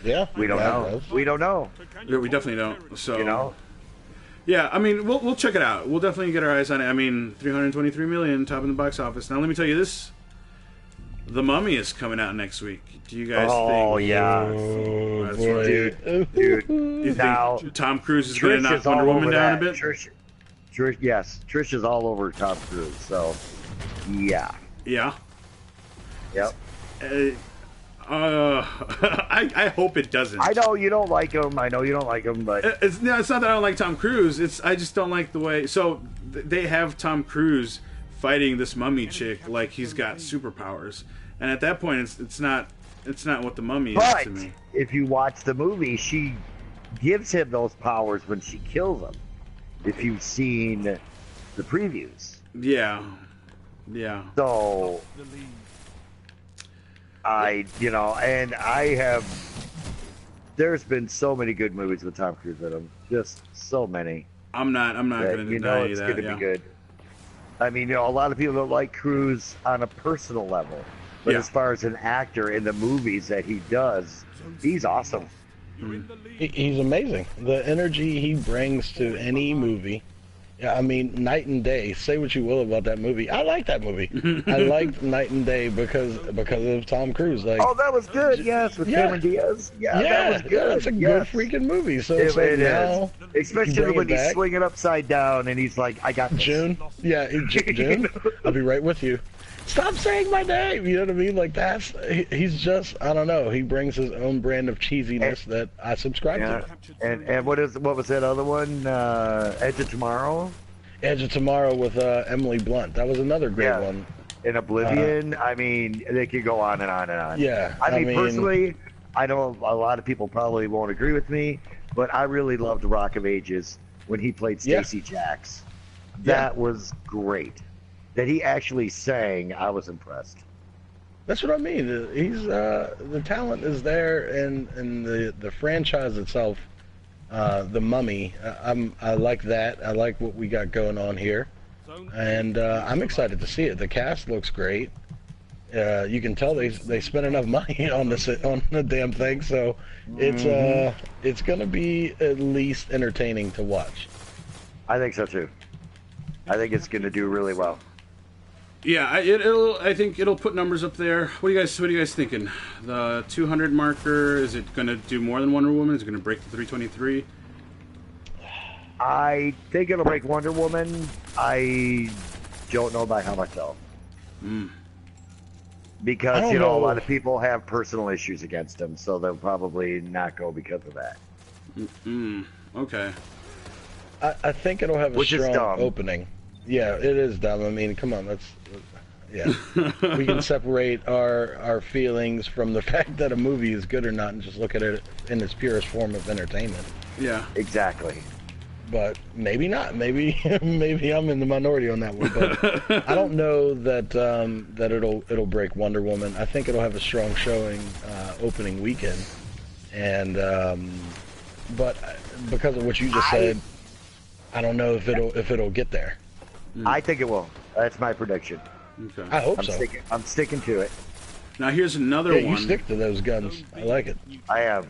Yeah. We don't know. We don't know. Yeah, we definitely don't. So Yeah, I mean, we'll check it out. We'll definitely get our eyes on it. I mean, 323 million, top in the box office. Now, let me tell you this: The Mummy is coming out next week. Do you guys think? Oh yeah, That's right. dude. You Now, think Tom Cruise is going to Trish knock is Wonder all Woman over down a that. bit? Trish is all over Tom Cruise. So, yeah. Yeah. Yep. I hope it doesn't. I know you don't like him. But It's not that I don't like Tom Cruise. I just don't like the way. So they have Tom Cruise fighting this mummy chick like he's got superpowers, and at that point, it's not what the mummy is to me. If you watch the movie, she gives him those powers when she kills him. If you've seen the previews. Yeah. Yeah. So there's been so many good movies with Tom Cruise in them. Just so many. I'm not going to deny it's that. going to be good. I mean, a lot of people don't like Cruise on a personal level, but as far as an actor in the movies that he does, he's awesome. He's amazing. The energy he brings to any movie. Yeah, I mean, Night and Day. Say what you will about that movie. I like that movie. I liked Night and Day because of Tom Cruise. Like, oh, that was good. Yes, with Cameron Diaz. Yeah, that was good. Yeah, it's a good freaking movie. So it's like now, especially when he's swinging upside down and he's like, "I got this." June. Yeah, June. I'll be right with you. Stop saying my name. You know what I mean? Like he's just, I don't know. He brings his own brand of cheesiness that I subscribe to. And what was that other one? Edge of Tomorrow. Edge of Tomorrow with Emily Blunt. That was another great one. In Oblivion. I mean, they could go on and on and on. Yeah. I mean, personally, I know a lot of people probably won't agree with me, but I really loved Rock of Ages when he played Stacey Jacks. That was great. That he actually sang, I was impressed. That's what I mean. He's the talent is there, and the franchise itself, The Mummy. I like that. I like what we got going on here, and I'm excited to see it. The cast looks great. You can tell they spent enough money on the damn thing, so it's gonna be at least entertaining to watch. I think so too. I think it's gonna do really well. Yeah, I think it'll put numbers up there. What are you guys thinking? The 200 marker, is it going to do more than Wonder Woman? Is it going to break the 323? I think it'll break Wonder Woman. I don't know by how much though. Because a lot of people have personal issues against him, so they'll probably not go because of that. Okay. I think it'll have a strong opening. Yeah, it is dumb. I mean, come on, we can separate our feelings from the fact that a movie is good or not and just look at it in its purest form of entertainment. Yeah. Exactly. But maybe not. Maybe I'm in the minority on that one. But I don't know that that it'll break Wonder Woman. I think it'll have a strong showing opening weekend. And but because of what you just said, I don't know if it'll get there. I think it will. That's my prediction. Okay. I hope so. I'm sticking to it. Now here's another one. You stick to those guns. I like it. I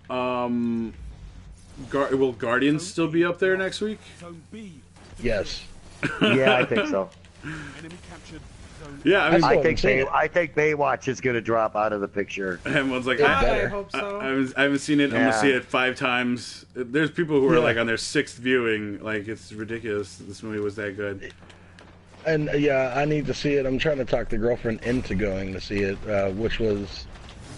am. Will Guardians still be up there next week? Yes. Yeah, I think so. Yeah, I think Baywatch is going to drop out of the picture. Everyone's like, I hope so. I haven't seen it. I'm going to see it 5 times. There's people who are like on their 6th viewing. Like, it's ridiculous. This movie was that good. And I need to see it. I'm trying to talk the girlfriend into going to see it, which was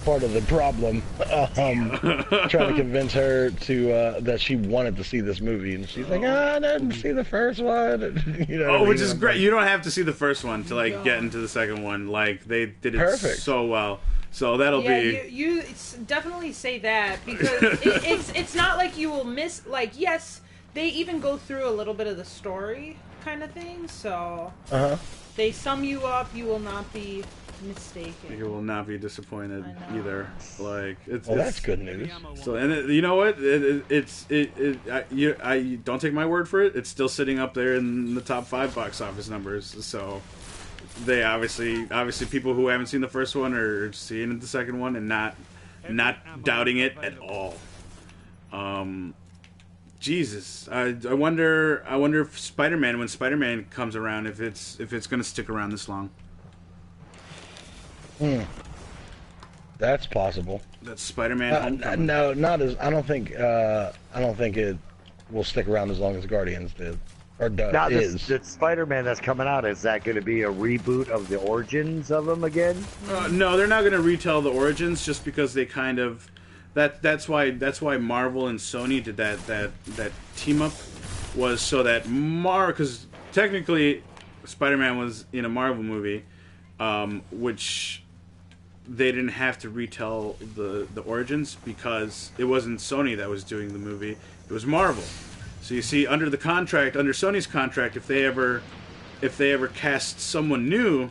part of the problem. Trying to convince her to that she wanted to see this movie, and she's like, I didn't see the first one. Which is great. You don't have to see the first one to get into the second one. Like, they did it so well. So that'll be. You definitely say that because it's not like you will miss. Like, yes, they even go through a little bit of the story kind of thing. So they sum you up. You will not be mistaken. You will not be disappointed either. Like, that's good news. So, and you know what? I don't take my word for it. It's still sitting up there in the top 5 box office numbers. So they obviously people who haven't seen the first one are seeing the second one and not doubting it at all. Jesus, I wonder if Spider-Man, when Spider-Man comes around, if it's going to stick around this long. That's possible. That's Spider-Man. No, not as. I don't think it will stick around as long as Guardians did. Or does. Now, the Spider-Man that's coming out, is that going to be a reboot of the origins of him again? No, they're not going to retell the origins just because they kind of. That's why Marvel and Sony did that team up, was so that because technically Spider-Man was in a Marvel movie, which they didn't have to retell the origins because it wasn't Sony that was doing the movie, it was Marvel. So you see, under Sony's contract, if they ever if they ever cast someone new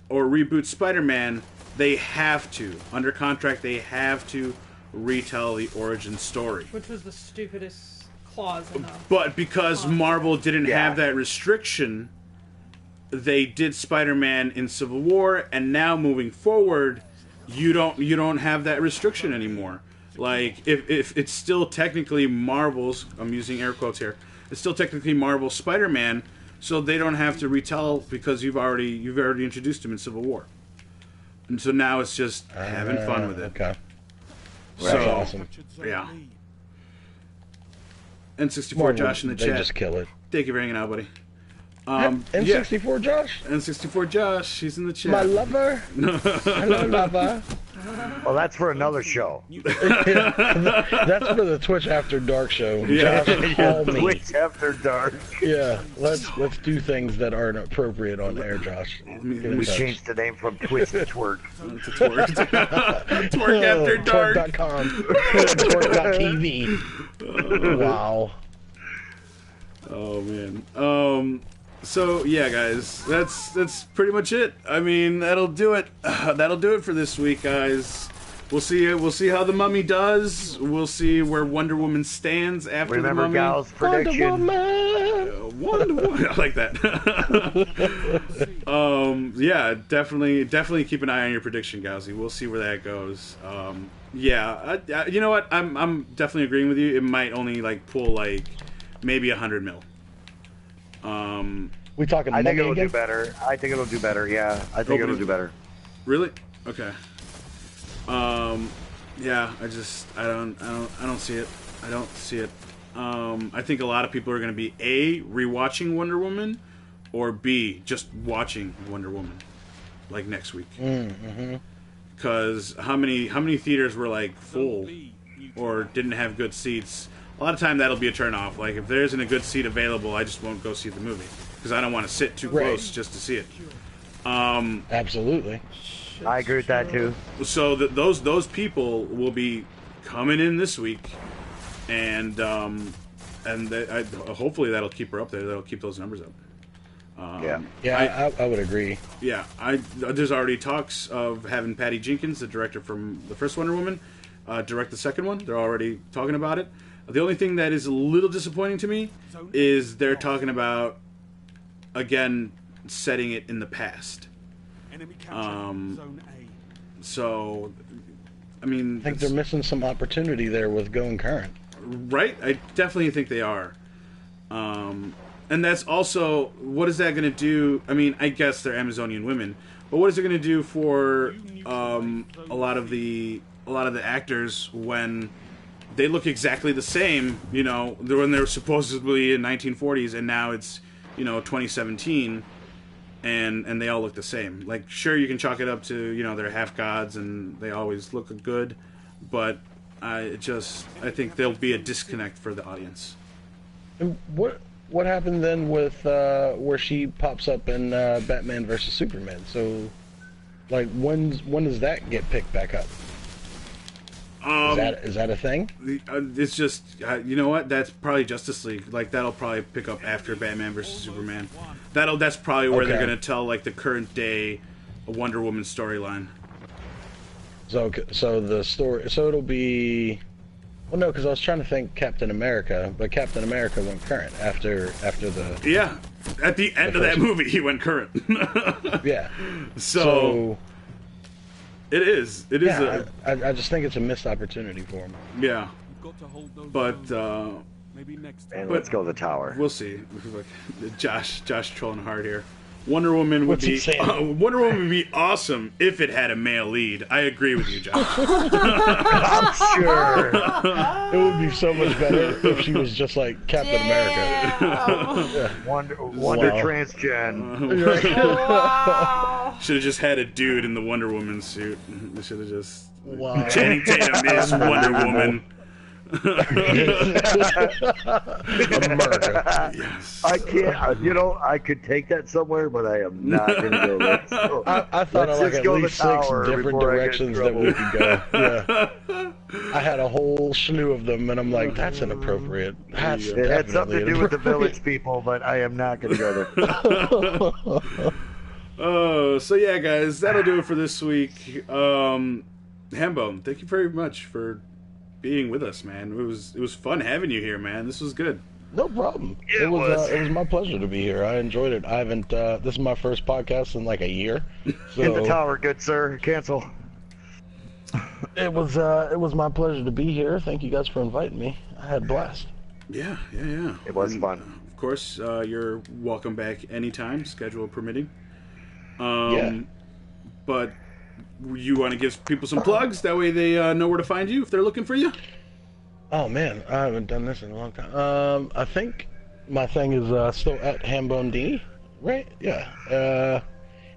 or reboot Spider-Man, they have to, under contract, they have to retell the origin story. Which was the stupidest clause in the But because Marvel didn't have that restriction, they did Spider-Man in Civil War, and now moving forward, you don't have that restriction anymore. Like, if it's still technically Marvel's, I'm using air quotes here, it's still technically Marvel's Spider-Man, so they don't have to retell because you've already introduced him in Civil War. And so now it's just having fun with it. Okay. So, That's awesome. Yeah. N64 More Josh in the they chat. just kill it. Thank you for hanging out, buddy. N64 Josh? N64 Josh, she's in the chat. My lover? Hello, lover. Well, that's for another show. That's for the Twitch After Dark show. Yeah. Josh, call me. Twitch After Dark. Yeah, let's do things that aren't appropriate on air, Josh. Get in We touch. changed the name from Twitch to Twerk. To Twerk. Twerk After Dark. Twerk.com. Twerk.tv. Wow. Oh, man. So, yeah, guys, that's pretty much it. I mean, that'll do it. That'll do it for this week, guys. We'll see how the Mummy does. We'll see where Wonder Woman stands after Remember the Mummy. Gal's prediction. Wonder Woman. I like that. Yeah, definitely keep an eye on your prediction, Gauzy. We'll see where that goes. Yeah, you know what? I'm definitely agreeing with you. It might only pull maybe 100 mil. We talking I think money it'll again? do better. I think it'll do better. Yeah, I think it'll do better. Really? Okay. Yeah, I don't see it. I don't see it. I think a lot of people are going to be A, rewatching Wonder Woman, or B, just watching Wonder Woman, next week. Because how many theaters were full or didn't have good seats? A lot of time that'll be a turn off. If there isn't a good seat available, I just won't go see the movie because I don't want to sit too close just to see it. Absolutely. I agree with that too. So those people will be coming in this week, and hopefully that'll keep her up there. That'll keep those numbers up. Yeah, I would agree. Yeah, there's already talks of having Patty Jenkins, the director from the first Wonder Woman, direct the second one. They're already talking about it. The only thing that is a little disappointing to me is they're talking about, again, setting it in the past. So, I mean... I think they're missing some opportunity there with going current. Right? I definitely think they are. And that's also... What is that going to do? I mean, I guess they're Amazonian women. But what is it going to do for a lot of the actors when... They look exactly the same, when they were supposedly in 1940s, and now it's, 2017, and they all look the same. Sure, you can chalk it up to, they're half gods and they always look good, but I think there'll be a disconnect for the audience. And what happened then with where she pops up in Batman versus Superman? So, when does that get picked back up? Is that a thing? It's just you know what? That's probably Justice League. That'll probably pick up after Batman versus Superman. That's probably where they're gonna tell the current day Wonder Woman storyline. So the story. So it'll be. Well, no, because I was trying to think Captain America, but Captain America went current after the. Yeah, at the end of that movie, he went current. Yeah. So it is. It is. Yeah, I just think it's a missed opportunity for him. Yeah. But let's go to the tower. We'll see. Josh trolling hard here. Wonder Woman would be awesome if it had a male lead. I agree with you, Josh. I'm sure. It would be so much better if she was just like Captain America. Wonder transgen. Wow. Should have just had a dude in the Wonder Woman suit. They should have just. Wow. Channing Tatum is Wonder Woman. America. Yes. I can't. I could take that somewhere, but I am not going to go there. So I thought of let's at go to least the 6 tower different before I get in directions that we trouble. could go. Yeah. I had a whole slew of them, and I'm like, that's inappropriate. That's It had something to definitely do with the inappropriate. village people, but I am not going to go there. So yeah, guys, that'll do it for this week. Hambone, thank you very much for being with us, man. It was fun having you here, man. This was good. No problem. Yeah, It was my pleasure to be here. I enjoyed it. I haven't. This is my first podcast in like a year. So In the tower, good sir. Cancel. it was my pleasure to be here. Thank you guys for inviting me. I had a blast. Yeah. It was And, fun. Of course, you're welcome back anytime, schedule permitting. Yeah. But you want to give people some plugs? That way they know where to find you if they're looking for you? Oh man, I haven't done this in a long time. I think my thing is still at Hambondini, right? Yeah.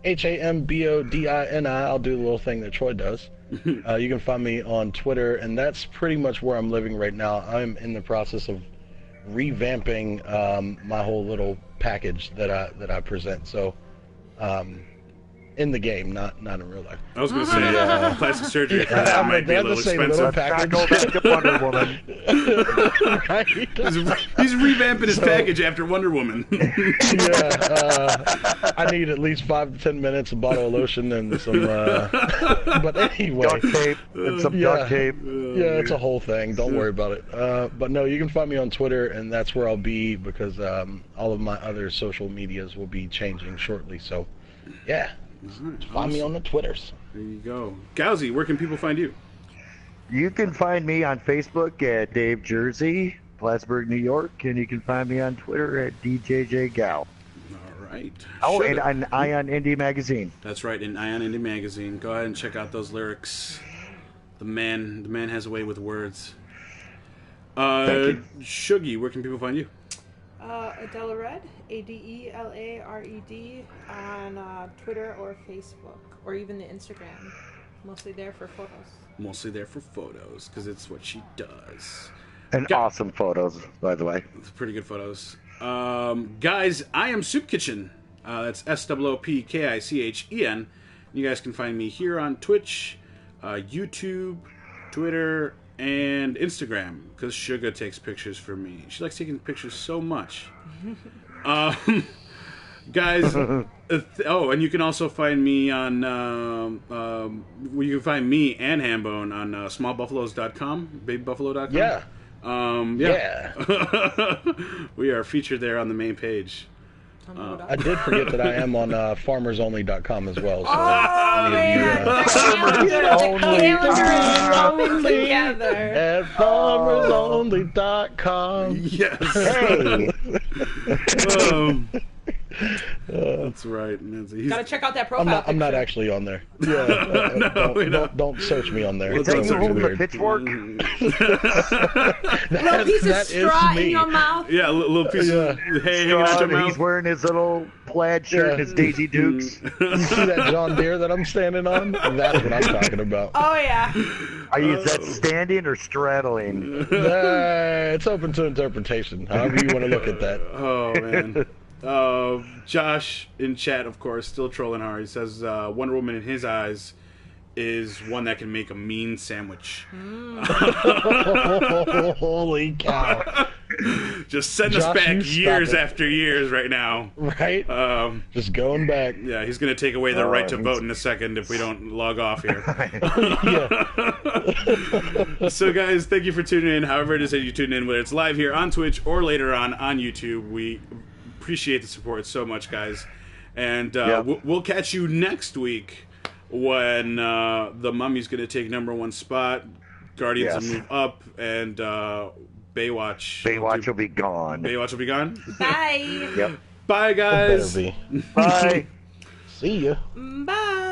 HAMBODINI. I'll do the little thing that Troy does. You can find me on Twitter, and that's pretty much where I'm living right now. I'm in the process of revamping my whole little package that I present. So, in the game, not in real life. I was going to say plastic surgery for Yeah, that I'm might be a glad to little say expensive. Not package. go back to Wonder Woman. Right? He's revamping his package after Wonder Woman. Yeah, I need at least 5 to 10 minutes, a bottle of lotion, and some. But anyway, Duct tape and some duct tape. Yeah, it's a whole thing. Don't worry about it. But no, you can find me on Twitter, and that's where I'll be because all of my other social medias will be changing shortly. So, yeah, find me on the Twitters. There you go. Gowsy, where can people find you? You can find me on Facebook at Dave Jersey, Plattsburgh, New York, and you can find me on Twitter at DJJGal. All right. Oh, Sugar. and on Ion Indie Magazine. That's right, in Ion Indie Magazine. Go ahead and check out those lyrics. The man has a way with words. Thank you. Shuggy, where can people find you? Adela Red, ADELARED, on Twitter or Facebook, or even the Instagram. Mostly there for photos. Mostly there for photos, because it's what she does. And awesome photos, by the way. It's pretty good photos. Guys, I am Soopkichen. That's SOOPKICHEN. You guys can find me here on Twitch, YouTube, Twitter, and Instagram, because Sugah takes pictures for me. She likes taking pictures so much. Guys, and you can also find me on, you can find me and Hambone on smallbuffaloes.com, babybuffalo.com. Yeah. Yeah. We are featured there on the main page. I did forget that I am on farmersonly.com as well. So Oh man, the calendar is rolling together. at farmersonly.com. Yes. Hey! That's right. Gotta check out that profile. I'm not picture. actually on there. Yeah, don't search me on there. Is that It's you really holding the weird. pitchwork? Little piece of that is straw in me. your mouth. Yeah, a little piece of hay hanging out your He's mouth. wearing his little plaid shirt and his Daisy Dukes. You see that John Deere that I'm standing on? That's what I'm talking about. Oh yeah. Is that standing or straddling? It's open to interpretation. However you want to look at that. Oh, man. Josh in chat, of course, still trolling hard. He says Wonder Woman in his eyes is one that can make a mean sandwich. Holy cow. Just send us Josh, back you stop years it. after years right now. Right? Just going back. Yeah, he's going to take away the right to vote in a second if we don't log off here. So, guys, thank you for tuning in. However it is that you tune in, whether it's live here on Twitch or later on YouTube, we appreciate the support so much, guys. And we'll catch you next week when the Mummy's going to take #1 spot, Guardians will move up, and Baywatch will be gone. Baywatch will be gone? Bye. Yep. Bye, guys. Better be. Bye. See ya. Bye.